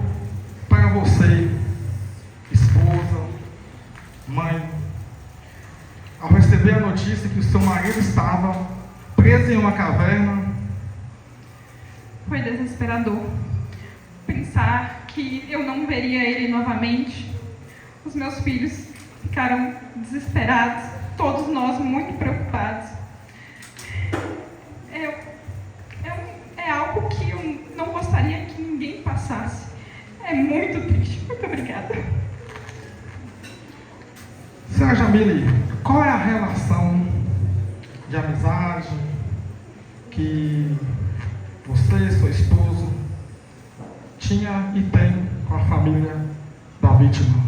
para você, esposa, mãe, ao receber a notícia que o seu marido estava preso em uma caverna? Foi desesperador. Pensar que eu não veria ele novamente. Os meus filhos ficaram desesperados, todos nós muito preocupados. É algo que eu não gostaria que ninguém passasse. É muito triste. Muito obrigada. Senhora Jamile, qual é a relação de amizade que você, seu esposo, tinha e tem com a família da vítima?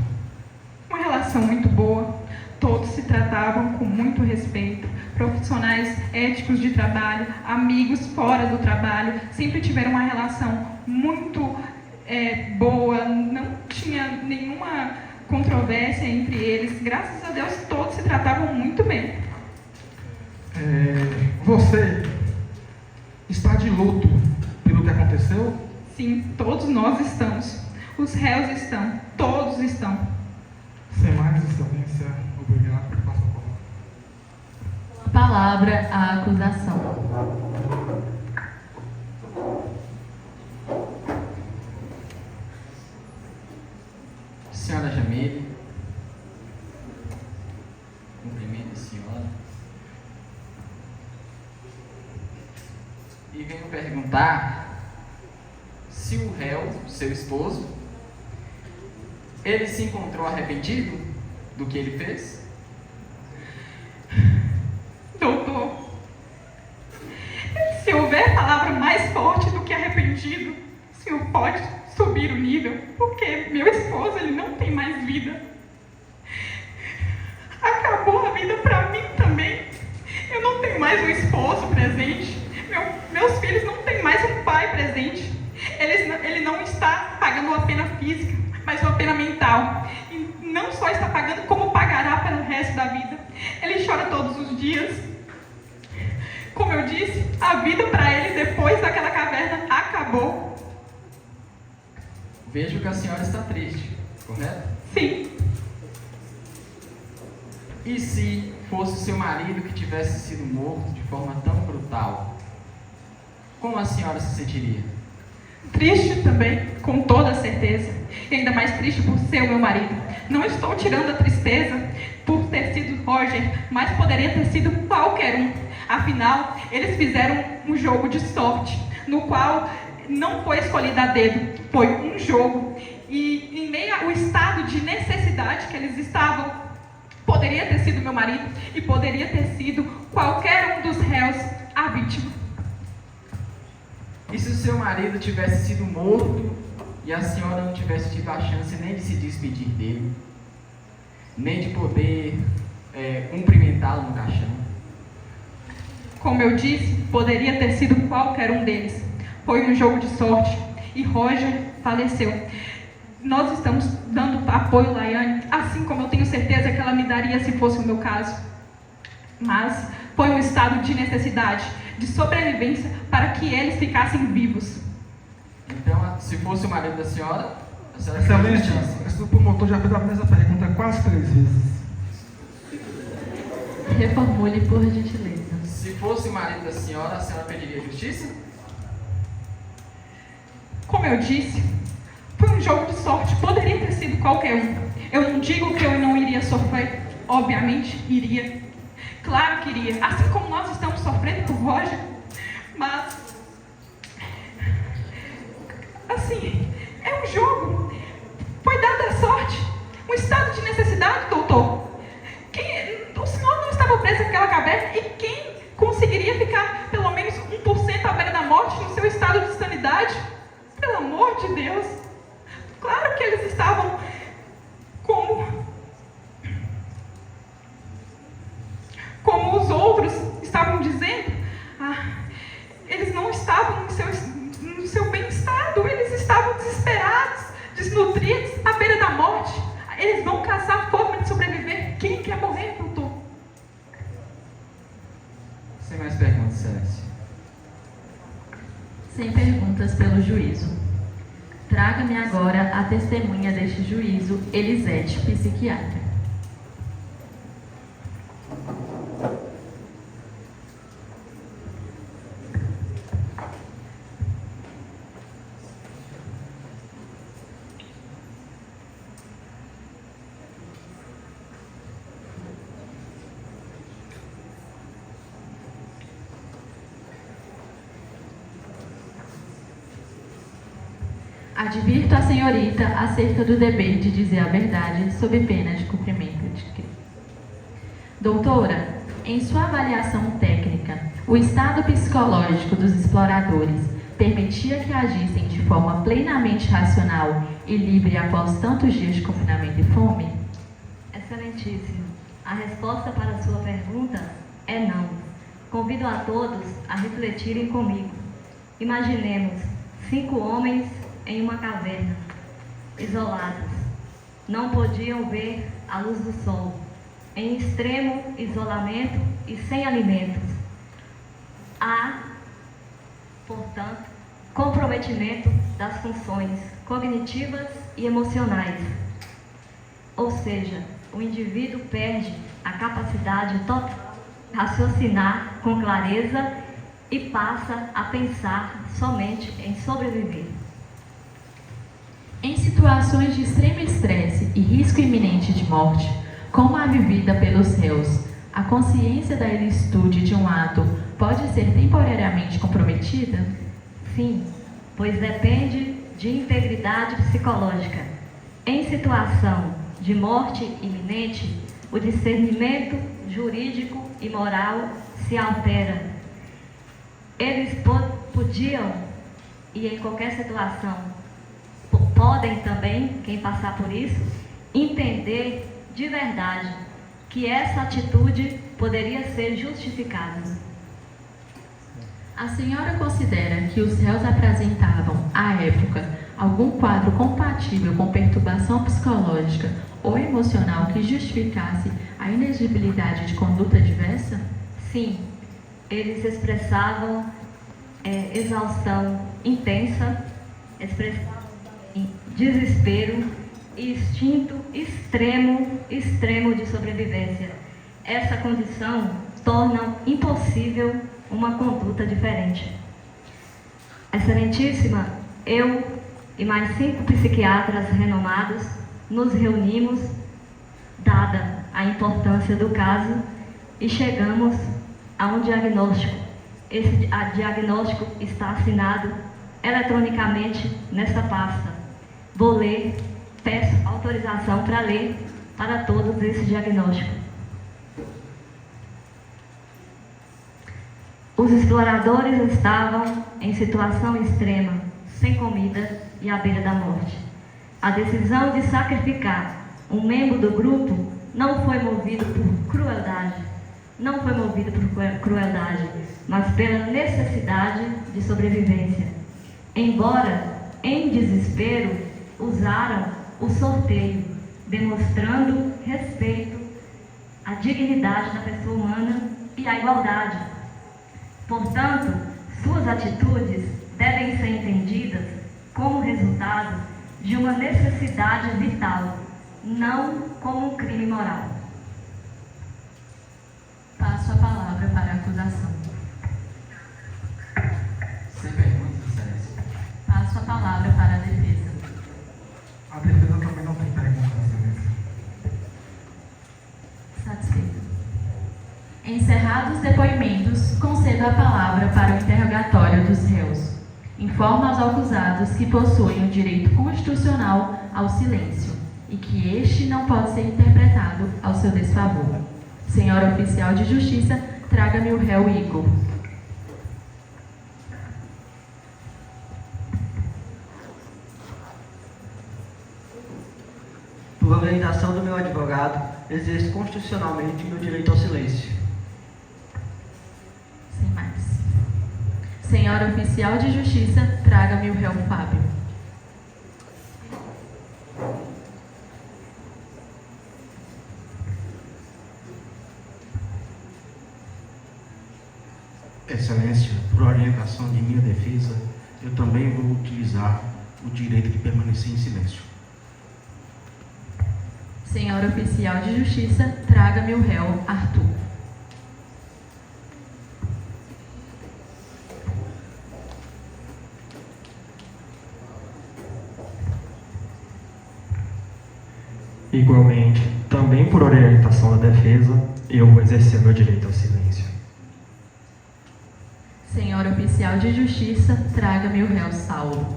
Uma relação muito boa, todos se tratavam com muito respeito, profissionais éticos de trabalho, amigos fora do trabalho, sempre tiveram uma relação muito boa, não tinha nenhuma controvérsia entre eles, graças a Deus todos se tratavam muito bem. Você está de luto pelo que aconteceu? Sim, todos nós estamos. Os réus estão, todos estão. Sem mais excelência, obrigado por passar a Palavra à acusação. Senhora Jamile, cumprimento a senhora. E venho perguntar se o réu, seu esposo, ele se encontrou arrependido do que ele fez? Doutor, se houver palavra mais forte do que arrependido, o senhor pode subir o nível, porque meu esposo, ele não tem mais vida. Acabou a vida para mim também. Eu não tenho mais um esposo presente. Meus filhos não têm mais um pai presente. Ele não está pagando uma pena física, mas uma pena mental. E não só está pagando, como pagará pelo resto da vida. Ele chora todos os dias. Como eu disse, a vida para ele depois daquela caverna acabou. Vejo que a senhora está triste, correto? Sim. E se fosse seu marido que tivesse sido morto de forma tão brutal, como a senhora se sentiria? Triste também, com toda certeza. E ainda mais triste por ser o meu marido. Não estou tirando a tristeza por ter sido Roger, mas poderia ter sido qualquer um. Afinal, eles fizeram um jogo de sorte, no qual não foi escolhido a dedo, foi um jogo. E em meio ao estado de necessidade que eles estavam, poderia ter sido meu marido e poderia ter sido qualquer um dos réus a vítima. E se o seu marido tivesse sido morto e a senhora não tivesse tido a chance nem de se despedir dele, nem de poder cumprimentá-lo no caixão? Como eu disse, poderia ter sido qualquer um deles. Foi um jogo de sorte e Roger faleceu. Nós estamos dando apoio a Laiane, assim como eu tenho certeza que ela me daria se fosse o meu caso. Mas foi um estado de necessidade, de sobrevivência, para que eles ficassem vivos. Então, se fosse o marido da senhora, a senhora... Excelente, o promotor já fez a mesma pergunta quase 3 vezes. Reformule, por gentileza. Se fosse o marido da senhora, a senhora pediria justiça? Como eu disse, foi um jogo de sorte, poderia ter sido qualquer um. Eu não digo que eu não iria sofrer, obviamente iria. Claro que iria, assim como nós estamos sofrendo por Roger, mas, assim, é um jogo, foi dada a sorte, um estado de necessidade, doutor. O senhor não estava preso naquela caverna, e quem conseguiria ficar pelo menos 1% à beira da morte no seu estado de sanidade? Pelo amor de Deus, claro que eles estavam como os outros estavam dizendo, eles não estavam no seu bem-estado, eles estavam desesperados, desnutridos, à beira da morte. Eles vão caçar forma de sobreviver. Quem quer morrer, doutor? Sem mais perguntas, excelência. Sem perguntas pelo juízo. Traga-me agora a testemunha deste juízo, Elisete, psiquiatra. Advirto a senhorita acerca do dever de dizer a verdade sob pena de cumprimento de crime. Doutora, em sua avaliação técnica, o estado psicológico dos exploradores permitia que agissem de forma plenamente racional e livre após tantos dias de confinamento e fome? Excelentíssimo. A resposta para a sua pergunta é não. Convido a todos a refletirem comigo. Imaginemos 5 homens em uma caverna, isolados. Não podiam ver a luz do sol, em extremo isolamento e sem alimentos. Há, portanto, comprometimento das funções cognitivas e emocionais. Ou seja, o indivíduo perde a capacidade total de raciocinar com clareza e passa a pensar somente em sobreviver. Em situações de extremo estresse e risco iminente de morte, como a vivida pelos réus, a consciência da ilicitude de um ato pode ser temporariamente comprometida? Sim, pois depende de integridade psicológica. Em situação de morte iminente, o discernimento jurídico e moral se altera. Eles podiam, e em qualquer situação, podem também, quem passar por isso, entender de verdade que essa atitude poderia ser justificada. A senhora considera que os réus apresentavam, à época, algum quadro compatível com perturbação psicológica ou emocional que justificasse a inexigibilidade de conduta diversa? Sim, eles expressavam exaustão intensa, expressavam desespero e instinto extremo de sobrevivência. Essa condição torna impossível uma conduta diferente. Excelentíssima, eu e mais 5 psiquiatras renomados nos reunimos, dada a importância do caso, e chegamos a um diagnóstico. Esse diagnóstico está assinado eletronicamente nessa pasta. Vou ler, peço autorização para ler para todos esse diagnóstico. Os exploradores estavam em situação extrema, sem comida e à beira da morte. A decisão de sacrificar um membro do grupo não foi movido por crueldade, mas pela necessidade de sobrevivência. Embora em desespero, usaram o sorteio, demonstrando respeito à dignidade da pessoa humana e à igualdade. Portanto, suas atitudes devem ser entendidas como resultado de uma necessidade vital, não como um crime moral. Passo a palavra para a acusação. Sem perguntas, Excelência. Passo a palavra para a defesa. A defesa também não tem perguntas, Excelência. Satisfeito. Encerrados os depoimentos, concedo a palavra para o interrogatório dos réus. Informa aos acusados que possuem o direito constitucional ao silêncio e que este não pode ser interpretado ao seu desfavor. Senhora oficial de justiça, traga-me o réu Igor. Por orientação do meu advogado, exerço constitucionalmente o meu direito ao silêncio. Sem mais. Senhora oficial de justiça, traga-me o réu Fábio. Excelência, por orientação de minha defesa, eu também vou utilizar o direito de permanecer em silêncio. Senhora oficial de justiça, traga-me o réu Arthur. Igualmente, também por orientação da defesa, eu vou exercer meu direito ao silêncio. Senhora oficial de justiça, traga-me o réu Saulo.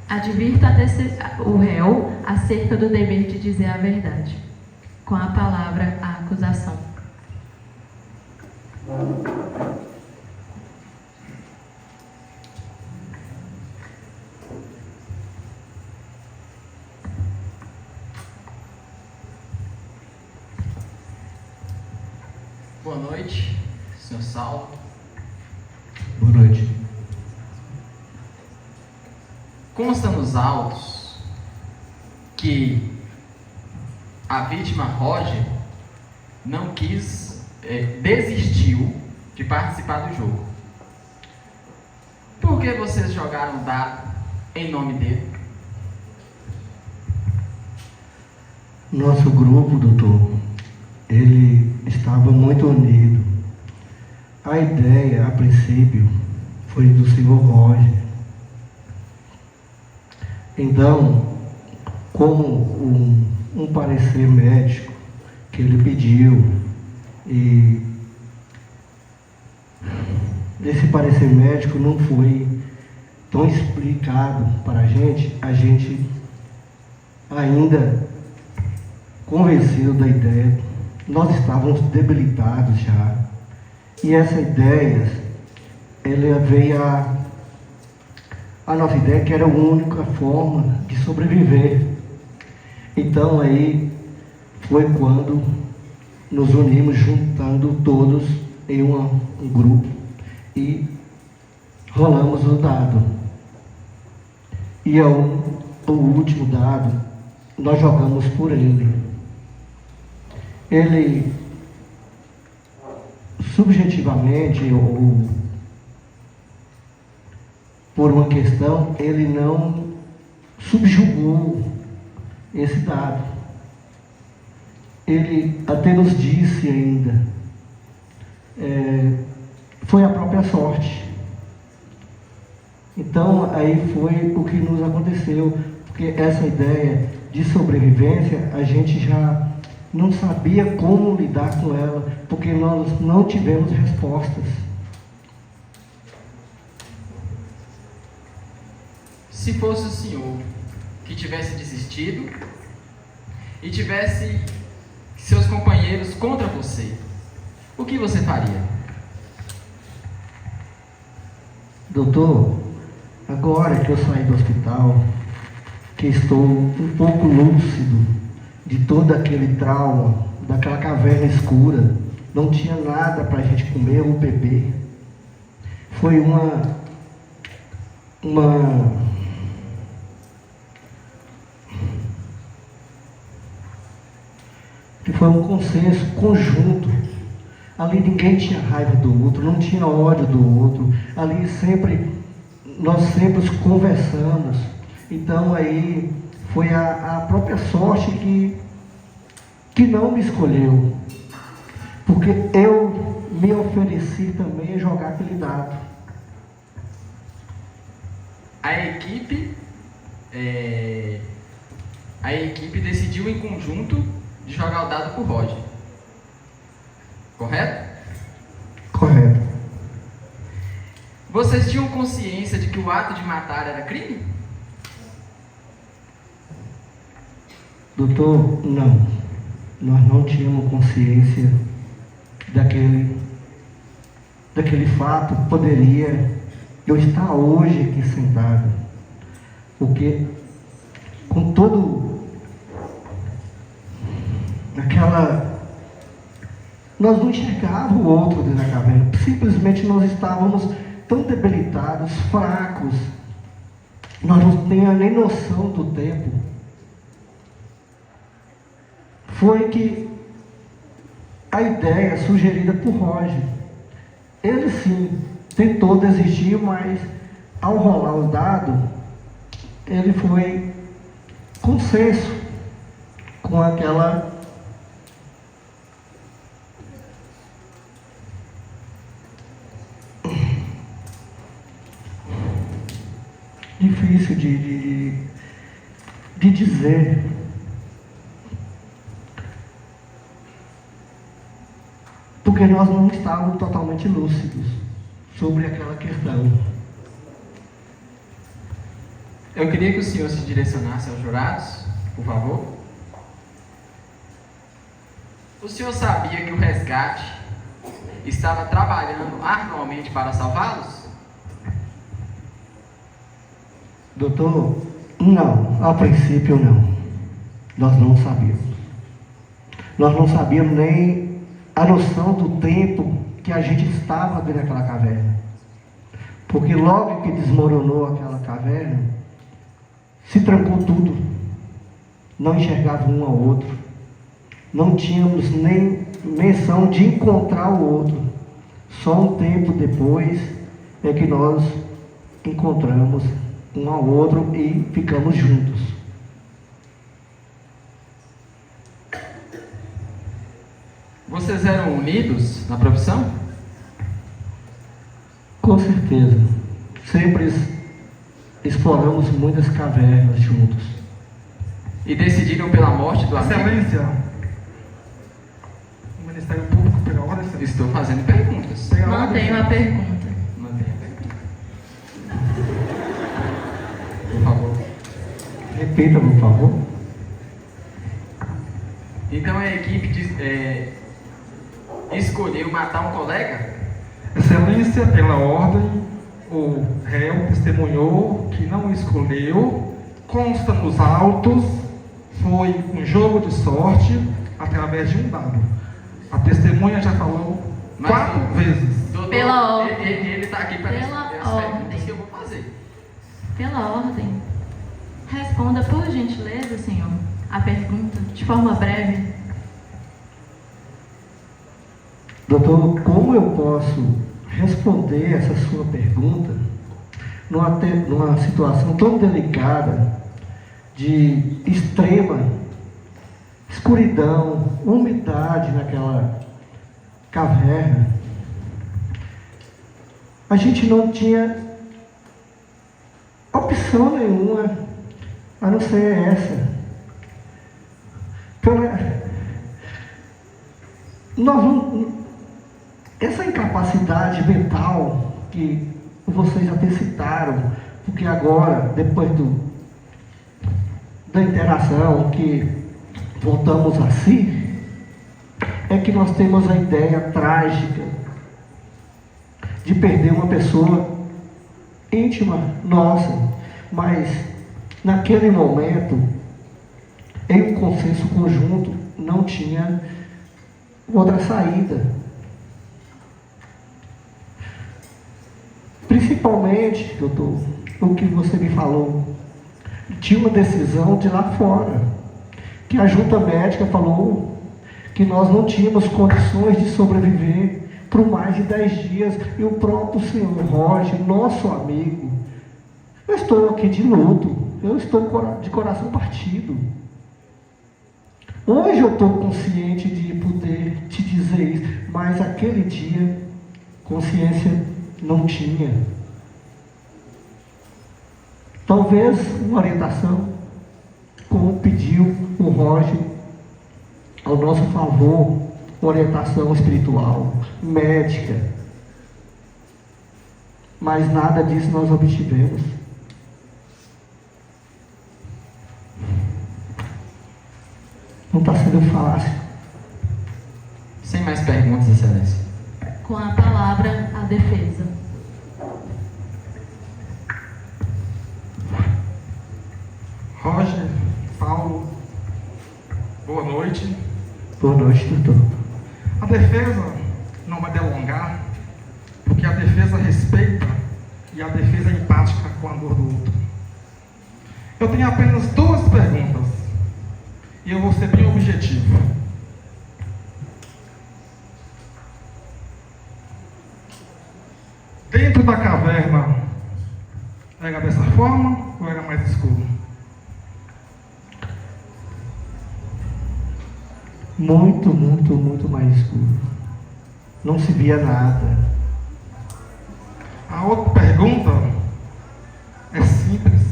Advirta o réu acerca do dever de dizer a verdade. Com a palavra, a acusação. Boa noite, senhor Saulo. Boa noite. Consta nos autos que a vítima Roger não desistiu de participar do jogo. Por que vocês jogaram dado em nome dele? Nosso grupo, doutor, ele estava muito unido. A ideia, a princípio, foi do senhor Roger. Então, como um parecer médico que ele pediu, e esse parecer médico não foi tão explicado para a gente ainda convencido da ideia. Nós estávamos debilitados já, e essa ideia, ela veio a nossa ideia que era a única forma de sobreviver. Então aí foi quando nos unimos, juntando todos em um grupo e rolamos o dado. E o último dado, nós jogamos por ele. Ele, subjetivamente, ou por uma questão, ele não subjugou esse dado. Ele até nos disse ainda, foi a própria sorte. Então, aí foi o que nos aconteceu, porque essa ideia de sobrevivência, a gente já não sabia como lidar com ela, porque nós não tivemos respostas. Se fosse o senhor que tivesse desistido e tivesse seus companheiros contra você, o que você faria? Doutor, agora que eu saí do hospital, que estou um pouco lúcido de todo aquele trauma, daquela caverna escura, não tinha nada para a gente comer ou beber. Foi foi um consenso conjunto. Ali ninguém tinha raiva do outro, não tinha ódio do outro. Ali nós sempre conversamos. Então aí foi a própria sorte que não me escolheu. Porque eu me ofereci também a jogar aquele dado. A equipe decidiu em conjunto de jogar o dado por Roger. Correto? Correto. Vocês tinham consciência de que o ato de matar era crime? Doutor, não. Nós não tínhamos consciência daquele fato. Poderia eu estar hoje aqui sentado, porque com todo nós não enxergávamos o outro dentro da caverna. Simplesmente nós estávamos tão debilitados, fracos. Nós não tínhamos nem noção do tempo. Foi que a ideia sugerida por Roger, ele sim tentou desistir, mas ao rolar o dado, ele foi consenso com aquela difícil de dizer. Porque nós não estávamos totalmente lúcidos sobre aquela questão. Eu queria que o senhor se direcionasse aos jurados, por favor. O senhor sabia que o resgate estava trabalhando arduamente para salvá-los? Doutor, não, a princípio não. Nós não sabíamos. Nós não sabíamos nem a noção do tempo que a gente estava dentro daquela caverna. Porque logo que desmoronou aquela caverna, se trancou tudo. Não enxergava um ao outro. Não tínhamos nem menção de encontrar o outro. Só um tempo depois é que nós encontramos um ao outro e ficamos juntos. Vocês eram unidos na profissão? Com certeza. Sempre exploramos muitas cavernas juntos. E decidiram pela morte do amigo? Excelência, o Ministério Público, pela ordem... Estou fazendo perguntas. Mantenho a pergunta. Mantenha a pergunta. Por favor. Repita, por favor. Então a equipe escolheu matar um colega? Excelência, pela ordem, o réu testemunhou que não escolheu, consta nos autos, foi um jogo de sorte através de um dado. A testemunha já falou 4 vezes. Doutor, Pela ordem. Ele está aqui para responder as perguntas que eu vou fazer. Pela ordem, responda por gentileza, senhor, a pergunta de forma breve. Doutor, como eu posso responder essa sua pergunta numa situação tão delicada, de extrema escuridão, umidade naquela caverna? A gente não tinha opção nenhuma a não ser essa. Essa incapacidade mental que vocês até citaram, porque agora, depois da interação que voltamos a si, é que nós temos a ideia trágica de perder uma pessoa íntima nossa, mas naquele momento, em um consenso conjunto, não tinha outra saída. Principalmente, doutor, o que você me falou, tinha uma decisão de lá fora, que a junta médica falou que nós não tínhamos condições de sobreviver por mais de 10 dias, e o próprio senhor Roger, nosso amigo, eu estou aqui de luto, eu estou de coração partido. Hoje eu estou consciente de poder te dizer isso, mas aquele dia, consciência não tinha. Talvez uma orientação, como pediu o Roger, ao nosso favor, orientação espiritual, médica. Mas nada disso nós obtivemos. Não está sendo fácil. Sem mais perguntas, Excelência. Com a palavra, a defesa. Roger, Paulo, boa noite. Boa noite, doutor. A defesa não vai delongar, porque a defesa respeita e a defesa é empática com a dor do outro. Eu tenho apenas 2 perguntas e eu vou ser bem objetivo. Dentro da caverna, era dessa forma ou era mais escuro? Muito, muito, muito mais escuro. Não se via nada. A outra pergunta é simples.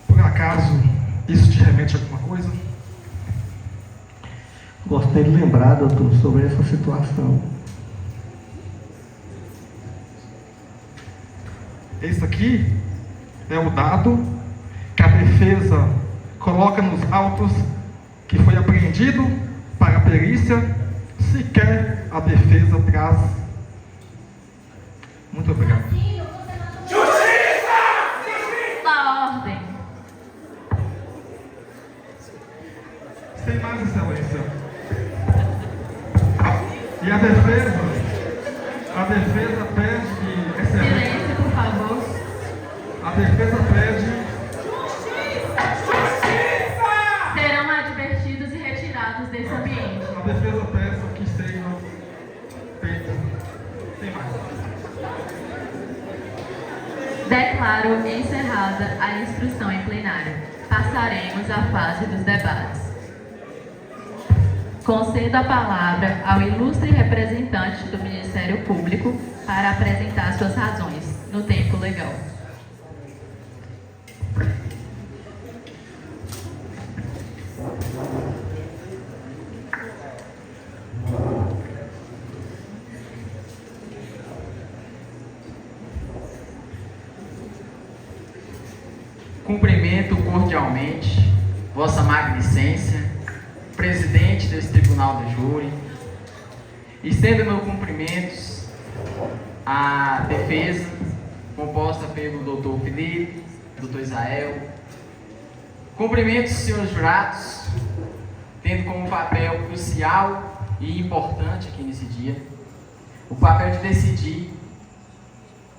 Por acaso, isso te remete a alguma coisa? ter lembrado, doutor, sobre essa situação. Esse aqui é o dado que a defesa coloca nos autos que foi apreendido para a perícia, sequer a defesa traz. Muito obrigado. Justiça! Na ordem. Sem mais, excelência. E a defesa pede, excelência. Silêncio, por favor. A defesa pede. Serão advertidos e retirados desse ambiente. A defesa pede que seja feito. Sem mais. Declaro encerrada a instrução em plenário. Passaremos à fase dos debates. Concedo a palavra ao ilustre representante do Ministério Público para apresentar suas razões, no tempo legal. Cumprimento cordialmente Vossa Magnicência, presidente desse Tribunal do Júri, estendo meus cumprimentos à defesa, composta pelo doutor Felipe, doutor Israel. Cumprimentos, senhores jurados, tendo como papel crucial e importante aqui nesse dia, o papel de decidir,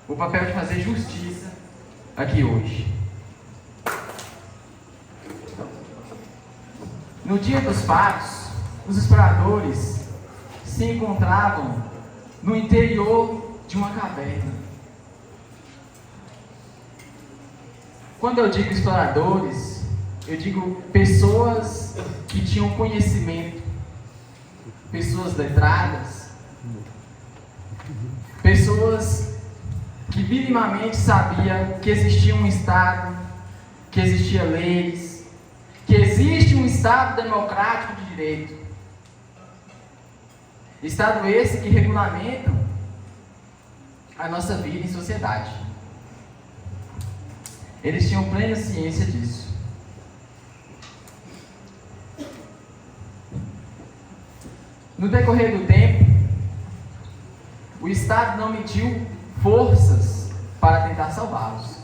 o papel de fazer justiça aqui hoje. No dia dos fatos, os exploradores se encontravam no interior de uma caverna. Quando eu digo exploradores, eu digo pessoas que tinham conhecimento, pessoas letradas, pessoas que minimamente sabiam que existia um Estado, que existia leis, que existe um Estado democrático de direito. Estado esse que regulamenta a nossa vida em sociedade. Eles tinham plena ciência disso. No decorrer do tempo, o Estado não mediu forças para tentar salvá-los.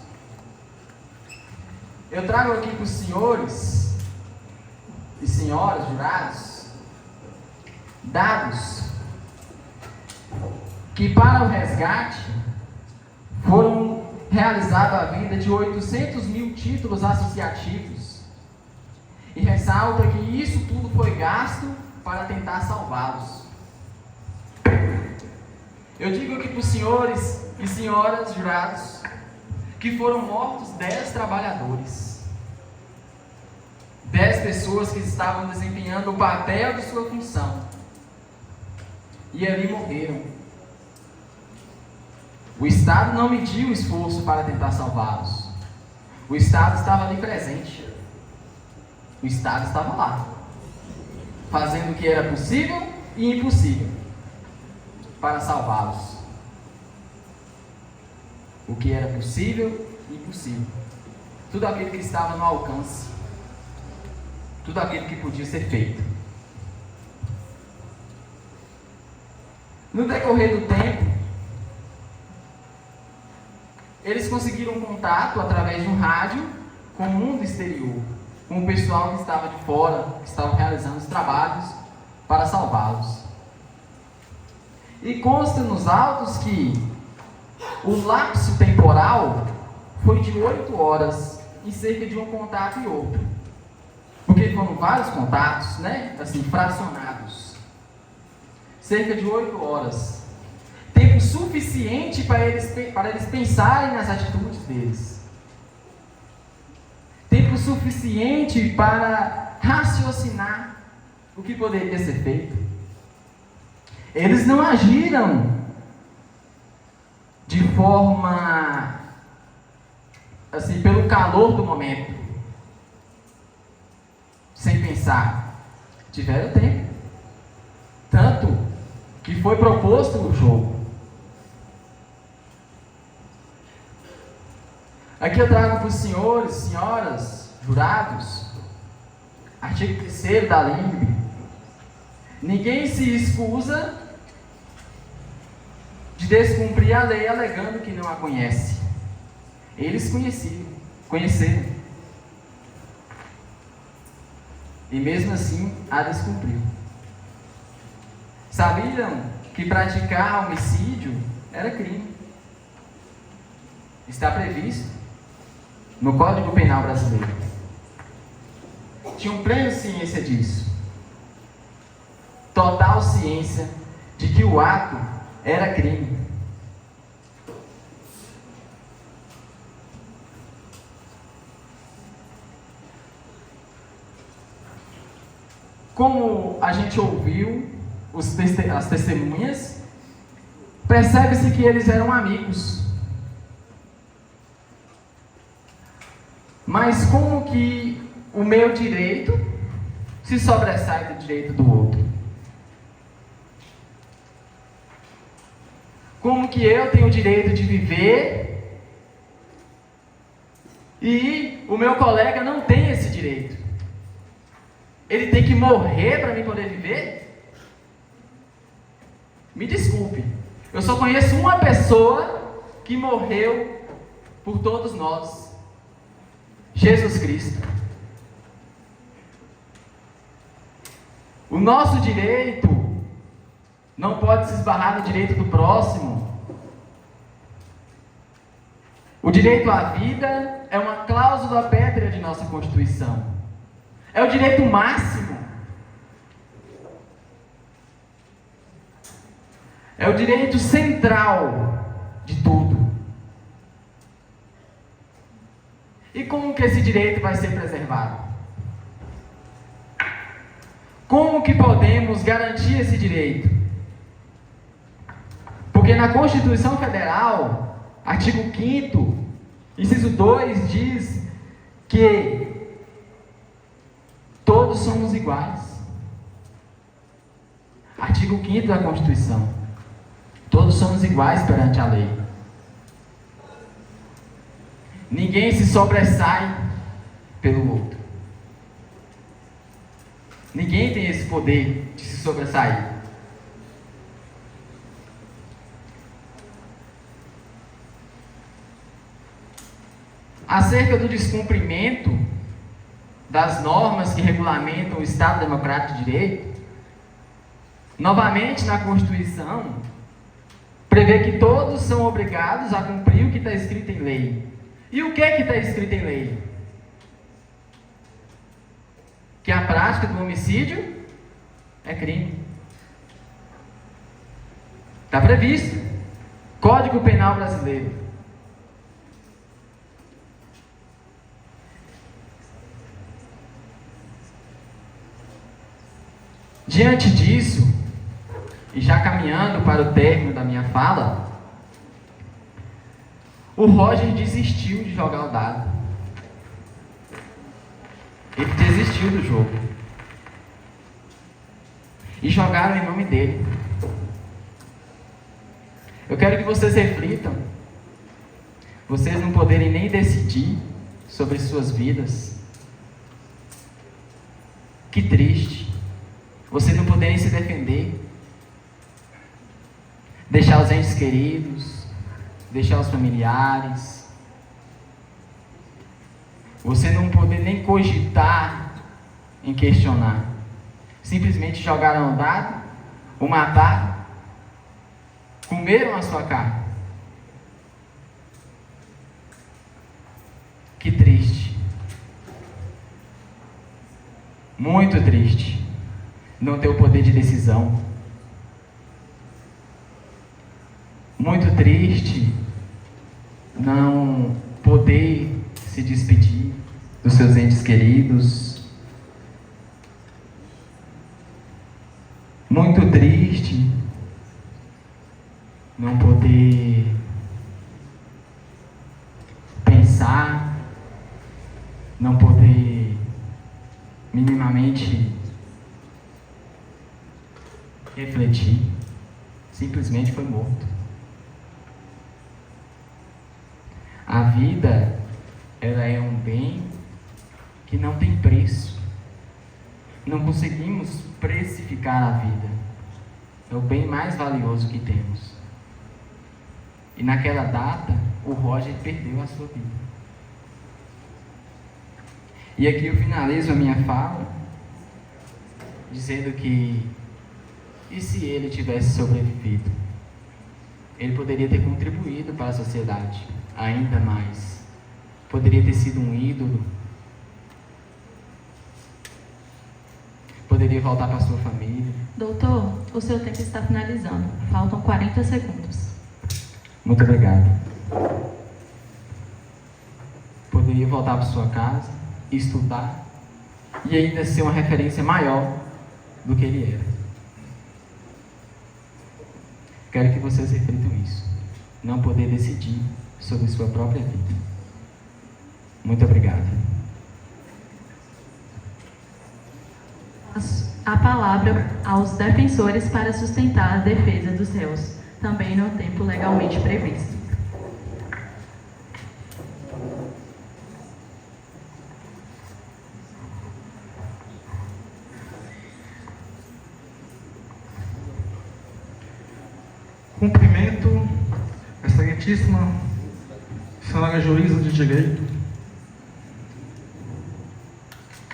Eu trago aqui para os senhores e senhoras jurados dados que para o resgate foram realizados a venda de 800 mil títulos associativos, e ressalta que isso tudo foi gasto para tentar salvá-los. Eu digo aqui para os senhores e senhoras jurados que foram mortos 10 trabalhadores. 10 pessoas que estavam desempenhando o papel de sua função. E ali morreram. O Estado não mediu esforço para tentar salvá-los. O Estado estava ali presente. O Estado estava lá, fazendo o que era possível e impossível para salvá-los. O que era possível e impossível. Tudo aquilo que estava no alcance. Tudo aquilo que podia ser feito. No decorrer do tempo, eles conseguiram contato através de um rádio com o mundo exterior, com o pessoal que estava de fora, que estavam realizando os trabalhos para salvá-los. E consta nos autos que o lapso temporal foi de 8 horas em cerca de um contato e outro. Porque foram vários contatos, né? Assim, fracionados. Cerca de 8 horas. Tempo suficiente para eles pensarem nas atitudes deles. Tempo suficiente para raciocinar o que poderia ser feito. Eles não agiram de forma, assim, pelo calor do momento. Sem pensar. Tiveram tempo. Tanto que foi proposto o jogo. Aqui eu trago para os senhores, senhoras, jurados, artigo 3º da LIMB. Ninguém se excusa de descumprir a lei alegando que não a conhece. Eles conheceram. E mesmo assim a descumpriu. Sabiam que praticar homicídio era crime. Está previsto no Código Penal brasileiro. Tinham plena ciência disso. Total ciência de que o ato era crime. Como a gente ouviu as testemunhas, percebe-se que eles eram amigos. Mas como que o meu direito se sobressai do direito do outro? Como que eu tenho o direito de viver e o meu colega não tem esse direito? Ele tem que morrer para mim poder viver? Me desculpe, eu só conheço uma pessoa que morreu por todos nós: Jesus Cristo. O nosso direito não pode se esbarrar no direito do próximo. O direito à vida é uma cláusula pétrea de nossa Constituição. É o direito máximo. É o direito central de tudo. E como que esse direito vai ser preservado? Como que podemos garantir esse direito? Porque na Constituição Federal, artigo 5º, inciso 2, diz que todos somos iguais. Artigo 5º da Constituição. Todos somos iguais perante a lei. Ninguém se sobressai pelo outro. Ninguém tem esse poder de se sobressair. Acerca do descumprimento das normas que regulamentam o Estado Democrático de Direito, novamente na Constituição, prevê que todos são obrigados a cumprir o que está escrito em lei. E o que está escrito em lei? Que a prática do homicídio é crime. Está previsto. Código Penal brasileiro. Diante disso, e já caminhando para o término da minha fala, o Roger desistiu de jogar o dado. Ele desistiu do jogo. E jogaram em nome dele. Eu quero que vocês reflitam. Vocês não poderem nem decidir sobre suas vidas. Que triste. Vocês não poderem se defender. Deixar os entes queridos, deixar os familiares. Você não poder nem cogitar em questionar. Simplesmente jogaram o dado, o mataram, comeram a sua carne. Que triste. Muito triste. Não ter o poder de decisão. Muito triste não poder se despedir dos seus entes queridos. Muito triste não poder pensar, não poder minimamente refletir, simplesmente foi morto. A vida, ela é um bem que não tem preço. Não conseguimos precificar a vida. É o bem mais valioso que temos. E naquela data, o Roger perdeu a sua vida. E aqui eu finalizo a minha fala dizendo que, e se ele tivesse sobrevivido? Ele poderia ter contribuído para a sociedade ainda mais. Poderia ter sido um ídolo. Poderia voltar para a sua família. Doutor, o seu tempo está finalizando. Faltam 40 segundos. Muito obrigado. Poderia voltar para sua casa, estudar e ainda ser uma referência maior do que ele era. Quero que vocês reflitam isso. Não poder decidir sobre sua própria vida. Muito obrigado. A palavra aos defensores para sustentar a defesa dos réus, também no tempo legalmente previsto. Cumprimento a excelentíssima senhora juíza de direito.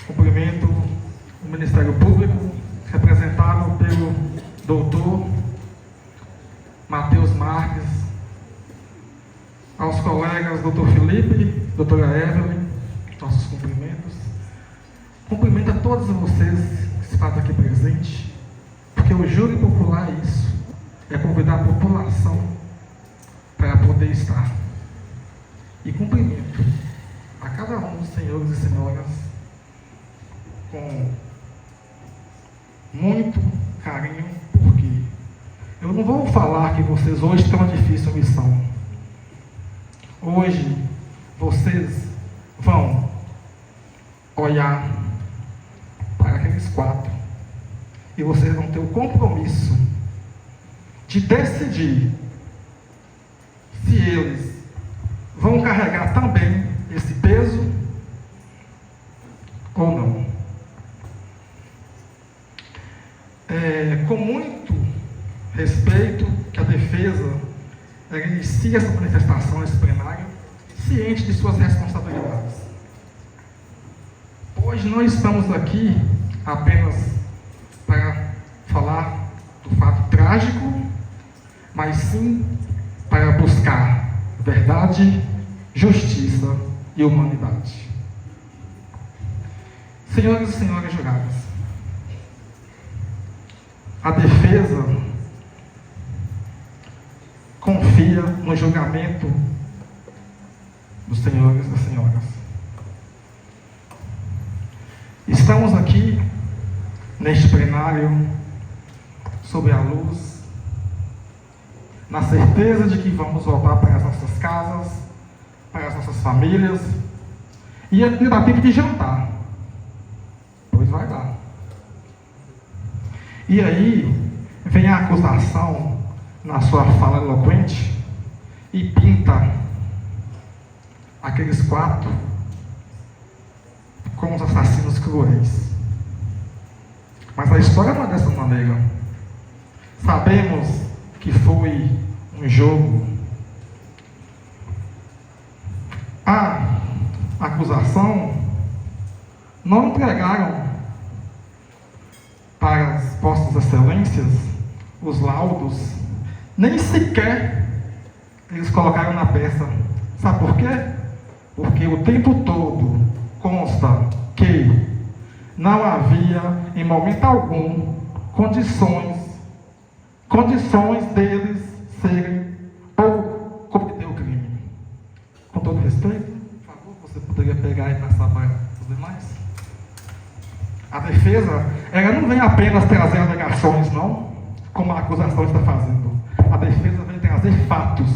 Cumprimento o Ministério Público, representado pelo doutor Matheus Marques, aos colegas doutor Felipe, doutora Evelyn, nossos cumprimentos. Cumprimento a todos vocês que se fazem aqui presentes, porque o júri popular é isso, é convidar a população para poder estar. E cumprimento a cada um dos senhores e senhoras com muito carinho, porque eu não vou falar que vocês hoje têm uma difícil missão. Hoje, vocês vão olhar para aqueles 4 e vocês vão ter o compromisso de decidir se eles vão carregar também esse peso ou não. Com muito respeito que a defesa inicia essa manifestação nesse plenário, ciente de suas responsabilidades. Hoje não estamos aqui apenas para falar do fato trágico, mas sim para buscar verdade, justiça e humanidade. Senhores e senhoras juradas, a defesa confia no julgamento dos senhores e das senhoras. Estamos aqui, neste plenário, sob a luz, na certeza de que vamos voltar para as nossas casas, para as nossas famílias, e ainda dá tempo de jantar. Pois vai dar. E aí, vem a acusação na sua fala eloquente e pinta aqueles 4 como os assassinos cruéis. Mas a história não é dessa maneira. Sabemos que foi um jogo. A acusação não entregaram para as postas excelências os laudos, nem sequer eles colocaram na peça. Sabe por quê? Porque o tempo todo consta que não havia, em momento algum, condições deles serem ou cometer o crime. Com todo respeito, por favor, você poderia pegar e passar para os demais? A defesa, ela não vem apenas trazer alegações, não, como a acusação está fazendo. A defesa vem trazer fatos,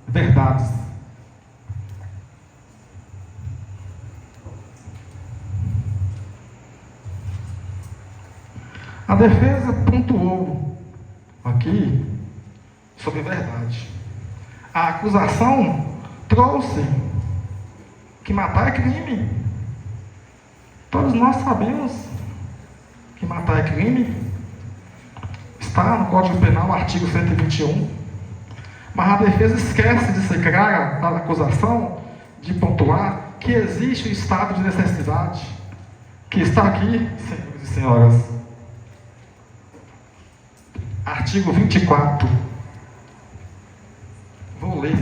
verdades. A defesa pontuou aqui sobre verdade. A acusação trouxe que matar é crime. Todos nós sabemos que matar é crime. Está no Código Penal, artigo 121. Mas a defesa esquece de ser clara na acusação, de pontuar que existe o estado de necessidade, que está aqui, senhores e senhoras. Artigo 24. Vou ler.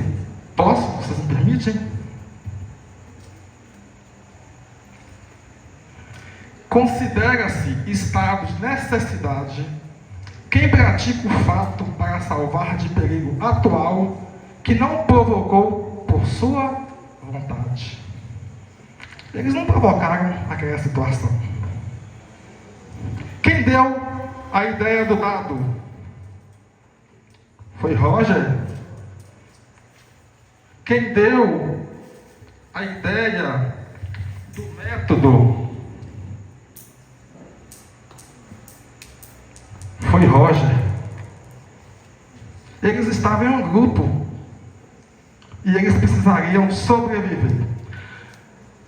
Posso? Vocês me permitem? Considera-se estado de necessidade quem pratica o fato para salvar de perigo atual que não provocou por sua vontade. Eles não provocaram aquela situação. Quem deu a ideia do dado? Foi Roger. Quem deu a ideia do método? Foi Roger. Eles estavam em um grupo e eles precisariam sobreviver.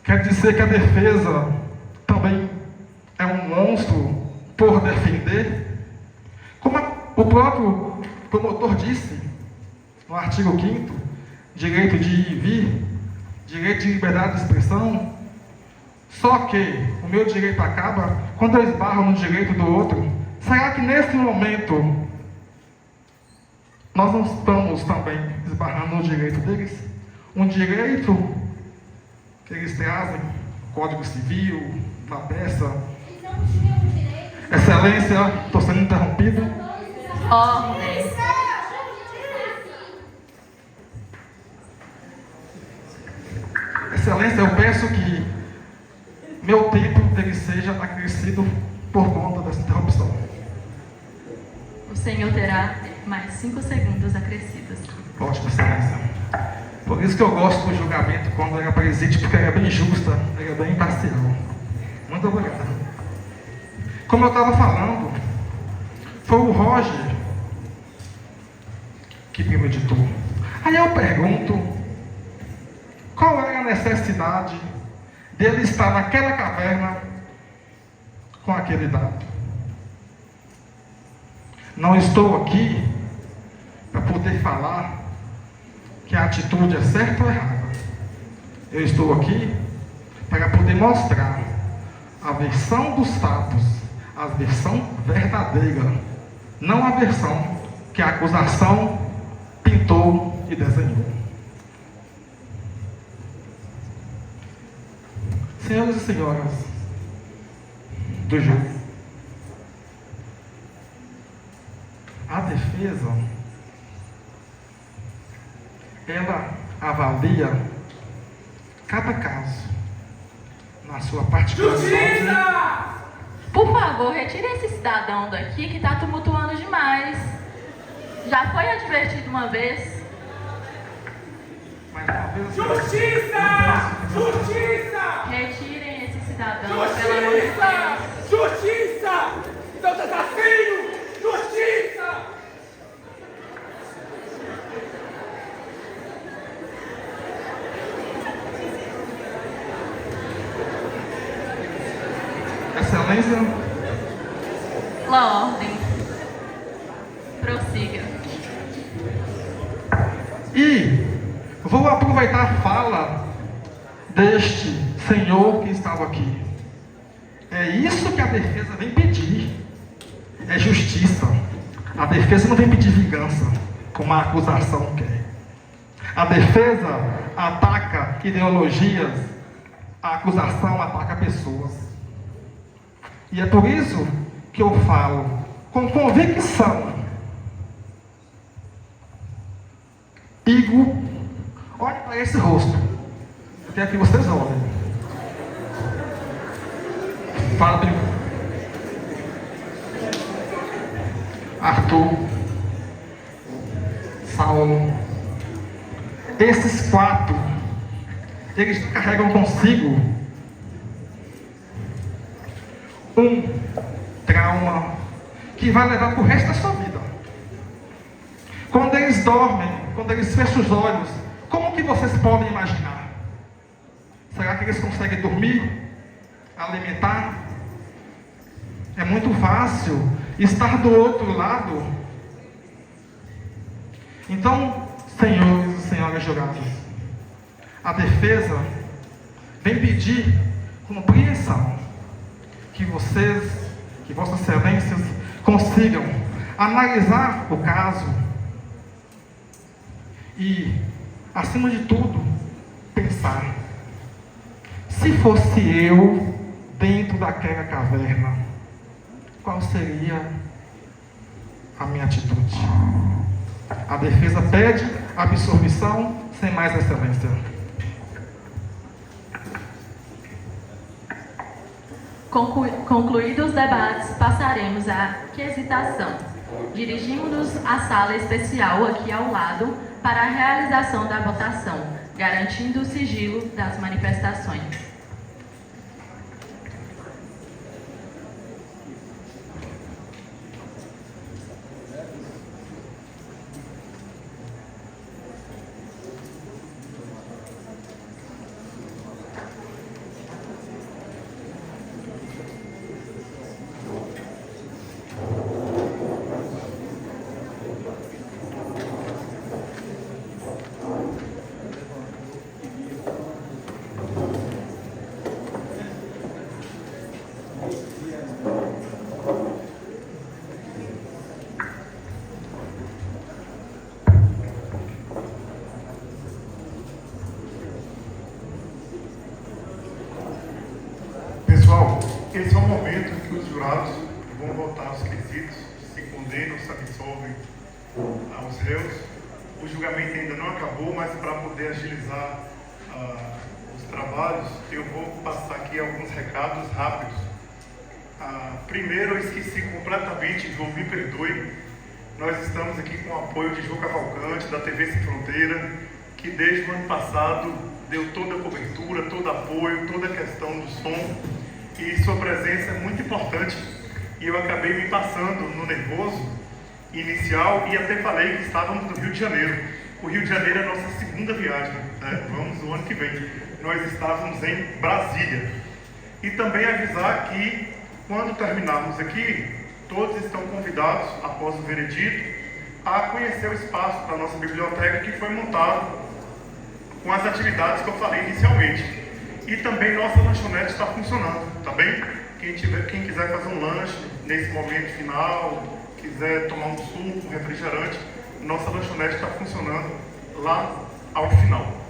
Quer dizer que a defesa também é um monstro por defender? Como o próprio promotor disse no artigo 5º, direito de ir e vir, direito de liberdade de expressão, só que o meu direito acaba quando eu esbarro no direito do outro. Será que nesse momento nós não estamos também esbarrando no direito deles? Um direito que eles trazem, Código Civil, na peça. Excelência, estou sendo interrompido. Ordem. Excelência, eu peço que meu tempo dele seja acrescido por conta dessa interrupção. O senhor terá mais 5 segundos acrescidos. Ótimo, Excelência. Por isso que eu gosto do julgamento quando era presente, porque era bem justa, era bem imparcial. Muito obrigado. Como eu estava falando, foi o Roger que premeditou. Aí eu pergunto, qual era a necessidade dele estar naquela caverna com aquele dado? Não estou aqui para poder falar que a atitude é certa ou errada. Eu estou aqui para poder mostrar a versão dos fatos, a versão verdadeira, não a versão que a acusação pintou e desenhou. Senhores e senhoras do juiz, a defesa, ela avalia cada caso na sua particularidade. Por favor, retire esse cidadão daqui que está tumultuando demais. Já foi advertido uma vez. Justiça! Justiça! Retirem esse cidadão, pelo amor de Deus. Justiça! Seus assassinos! Justiça! Excelência. La ordem. Prossiga. E vou aproveitar a fala deste senhor que estava aqui. É isso que a defesa vem pedir. É justiça. A defesa não vem pedir vingança, como a acusação quer. A defesa ataca ideologias, a acusação ataca pessoas. E é por isso que eu falo com convicção. Igor, olhe para esse rosto. Eu quero que vocês olhem. Fábio, Arthur, Saulo. Esses 4, eles carregam consigo um trauma que vai levar para o resto da sua vida. Quando eles dormem, quando eles fecham os olhos, como que vocês podem imaginar? Será que eles conseguem dormir? Alimentar? É muito fácil estar do outro lado. Então, senhores e senhoras juradas, a defesa vem pedir compreensão, que vocês, que vossas excelências consigam analisar o caso e, acima de tudo, pensar: se fosse eu dentro daquela caverna, qual seria a minha atitude? A defesa pede absolvição sem mais excelência. Concluídos os debates, passaremos à quisitação. Dirigimos-nos à sala especial aqui ao lado para a realização da votação, garantindo o sigilo das manifestações. Pessoal, esse é o momento em que os jurados vão votar os quesitos, se condenam, se absolvem aos réus. O julgamento ainda não acabou, mas para poder agilizar os trabalhos, eu vou passar aqui alguns recados rápidos. Primeiro, eu esqueci completamente, João, me perdoe. Nós estamos aqui com o apoio de Ju Cavalcante, da TV Sem Fronteira, que desde o ano passado deu toda a cobertura, todo apoio, toda a questão do som, e sua presença é muito importante. E eu acabei me passando no nervoso inicial e até falei que estávamos no Rio de Janeiro. O Rio de Janeiro é a nossa segunda viagem, né? Vamos no ano que vem. Nós estávamos em Brasília. E também avisar que, quando terminarmos aqui, todos estão convidados, após o veredito, a conhecer o espaço da nossa biblioteca, que foi montado com as atividades que eu falei inicialmente. E também nossa lanchonete está funcionando, tá bem? Quem quiser fazer um lanche nesse momento final, quiser tomar um suco, um refrigerante, nossa lanchonete está funcionando lá ao final.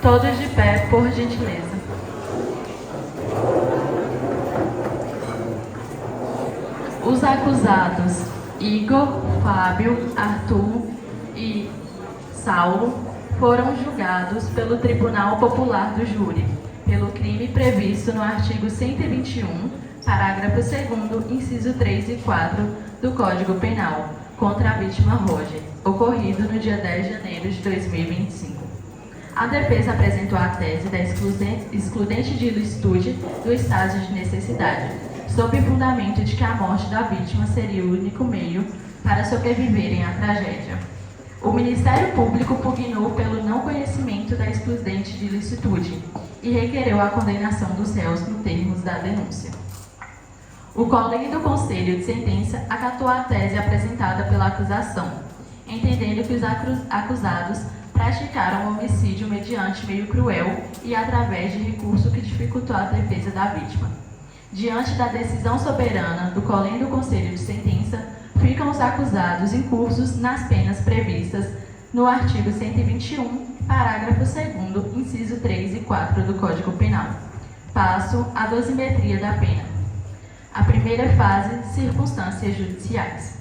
Todos de pé, por gentileza. Os acusados Igor, Fábio, Arthur e Saulo foram julgados pelo Tribunal Popular do Júri pelo crime previsto no artigo 121, parágrafo 2º, inciso 3 e 4 do Código Penal, contra a vítima Roger, ocorrido no dia 10 de janeiro de 2025. A defesa apresentou a tese da excludente de ilicitude do estágio de necessidade, sob o fundamento de que a morte da vítima seria o único meio para sobreviverem à tragédia. O Ministério Público pugnou pelo não conhecimento da excludente de ilicitude e requereu a condenação dos réus nos termos da denúncia. O Colégio do Conselho de Sentença acatou a tese apresentada pela acusação, entendendo que os acusados praticaram o homicídio mediante meio cruel e através de recurso que dificultou a defesa da vítima. Diante da decisão soberana do Colégio do Conselho de Sentença, ficam os acusados incursos nas penas previstas no artigo 121, parágrafo 2º, inciso 3 e 4 do Código Penal. Passo à dosimetria da pena. A primeira fase, circunstâncias judiciais.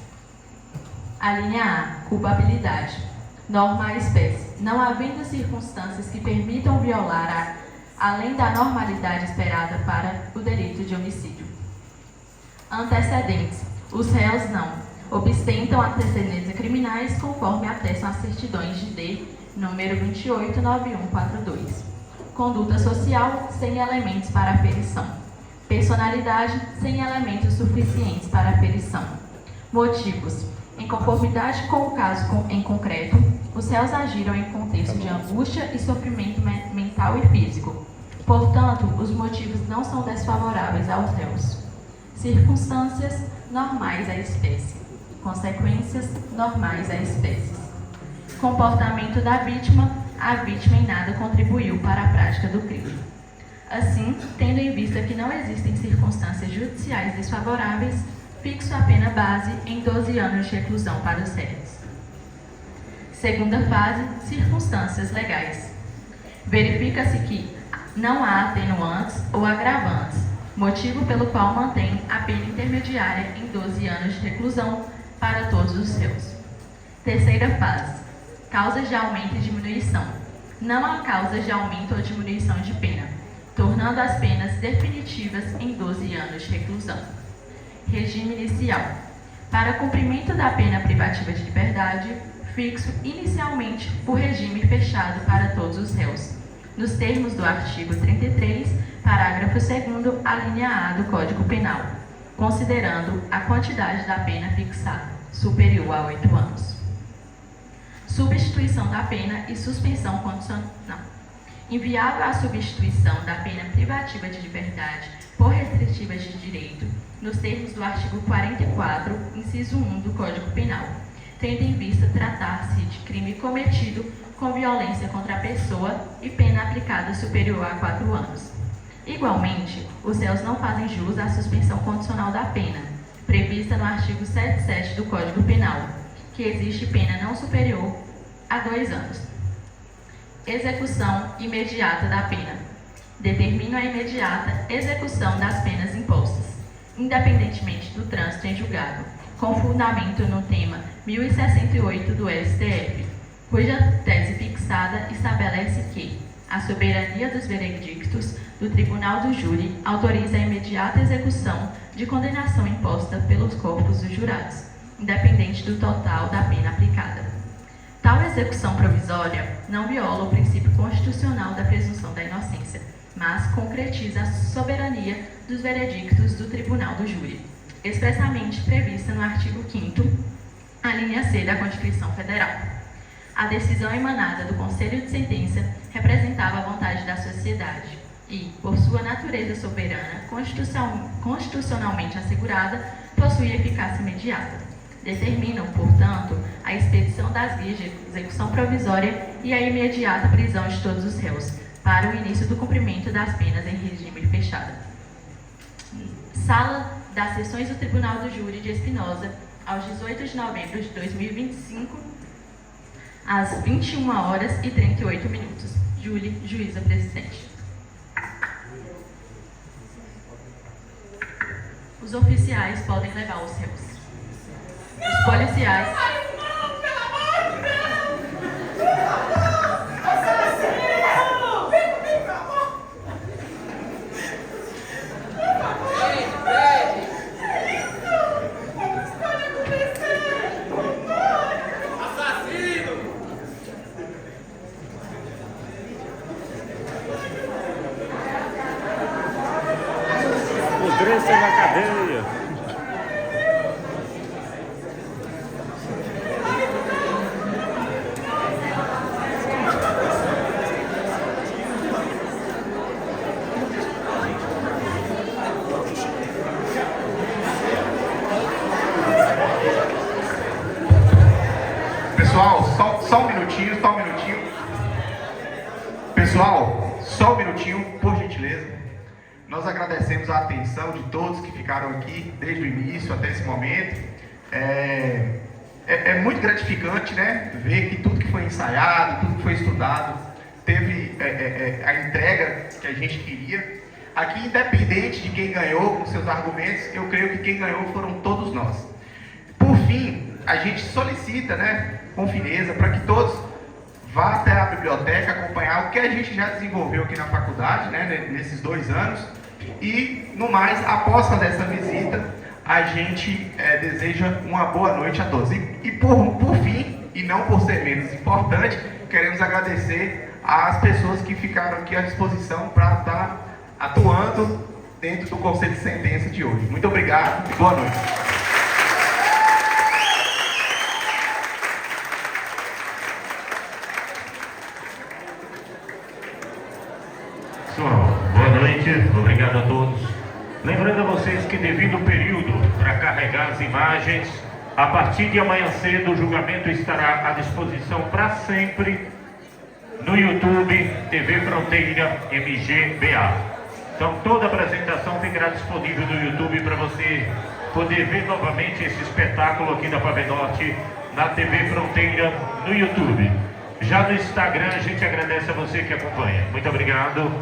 A linha A, culpabilidade. Norma à espécie. Não havendo circunstâncias que permitam violar além da normalidade esperada para o delito de homicídio. Antecedentes. Os réus não ostentam antecedentes criminais conforme atestam as certidões de D, número 289142. Conduta social, sem elementos para aferição. Personalidade, sem elementos suficientes para aferição. Motivos. Em conformidade com o caso em concreto, os réus agiram em contexto de angústia e sofrimento mental e físico. Portanto, os motivos não são desfavoráveis aos réus. Circunstâncias normais à espécie. Consequências normais à espécie. Comportamento da vítima. A vítima em nada contribuiu para a prática do crime. Assim, tendo em vista que não existem circunstâncias judiciais desfavoráveis, fixo a pena base em 12 anos de reclusão para os réus. Segunda fase, circunstâncias legais. Verifica-se que não há atenuantes ou agravantes, motivo pelo qual mantém a pena intermediária em 12 anos de reclusão para todos os réus. Terceira fase, causas de aumento e diminuição. Não há causas de aumento ou diminuição de pena, tornando as penas definitivas em 12 anos de reclusão. Regime inicial. Para cumprimento da pena privativa de liberdade, fixo inicialmente o regime fechado para todos os réus, nos termos do artigo 33, parágrafo 2º, a linha A do Código Penal, considerando a quantidade da pena fixada, superior a 8 anos. Substituição da pena e suspensão condicional. Inviável a substituição da pena privativa de liberdade por restritivas de direito, nos termos do artigo 44, inciso 1 do Código Penal, tendo em vista tratar-se de crime cometido com violência contra a pessoa e pena aplicada superior a 4 anos. Igualmente, os réus não fazem jus à suspensão condicional da pena, prevista no artigo 77 do Código Penal, que existe pena não superior a 2 anos. Execução imediata da pena. Determina a imediata execução das penas impostas, independentemente do trânsito em julgado, com fundamento no tema 1068 do STF, cuja tese fixada estabelece que a soberania dos veredictos do Tribunal do Júri autoriza a imediata execução de condenação imposta pelos corpos dos jurados, independente do total da pena aplicada. Tal execução provisória não viola o princípio constitucional da presunção da inocência, mas concretiza a soberania dos veredictos do Tribunal do Júri, expressamente prevista no artigo 5º, a linha C da Constituição Federal. A decisão emanada do Conselho de Sentença representava a vontade da sociedade e, por sua natureza soberana, constitucionalmente assegurada, possui eficácia imediata. Determinam, portanto, a expedição das vias de execução provisória e a imediata prisão de todos os réus, para o início do cumprimento das penas em regime fechado. Sala das Sessões do Tribunal do Júri de Espinosa, aos 18 de novembro de 2025, às 21h38. Júlia, juíza presidente. Os oficiais podem levar os réus. Os policiais... Pudrência na cadeia. Pessoal, só um minutinho. Pessoal, só um minutinho, por gentileza. Nós agradecemos a atenção de todos que ficaram aqui desde o início até esse momento. É muito gratificante, né, ver que tudo que foi ensaiado, tudo que foi estudado, teve a entrega que a gente queria. Aqui, independente de quem ganhou com seus argumentos, eu creio que quem ganhou foram todos nós. Por fim, a gente solicita, né, com fineza, para que todos vá até a biblioteca acompanhar o que a gente já desenvolveu aqui na faculdade, né, nesses 2 anos. E, no mais, após fazer essa visita, a gente deseja uma boa noite a todos. E por fim, e não por ser menos importante, queremos agradecer às pessoas que ficaram aqui à disposição para estar atuando dentro do Conselho de Sentença de hoje. Muito obrigado e boa noite. Pessoal, boa noite, obrigado a todos. Lembrando a vocês que devido ao período para carregar as imagens, a partir de amanhã cedo o julgamento estará à disposição para sempre no YouTube TV Fronteira MGBA. Então toda a apresentação ficará disponível no YouTube para você poder ver novamente esse espetáculo aqui da FAV Norte na TV Fronteira no YouTube. Já no Instagram a gente agradece a você que acompanha. Muito obrigado.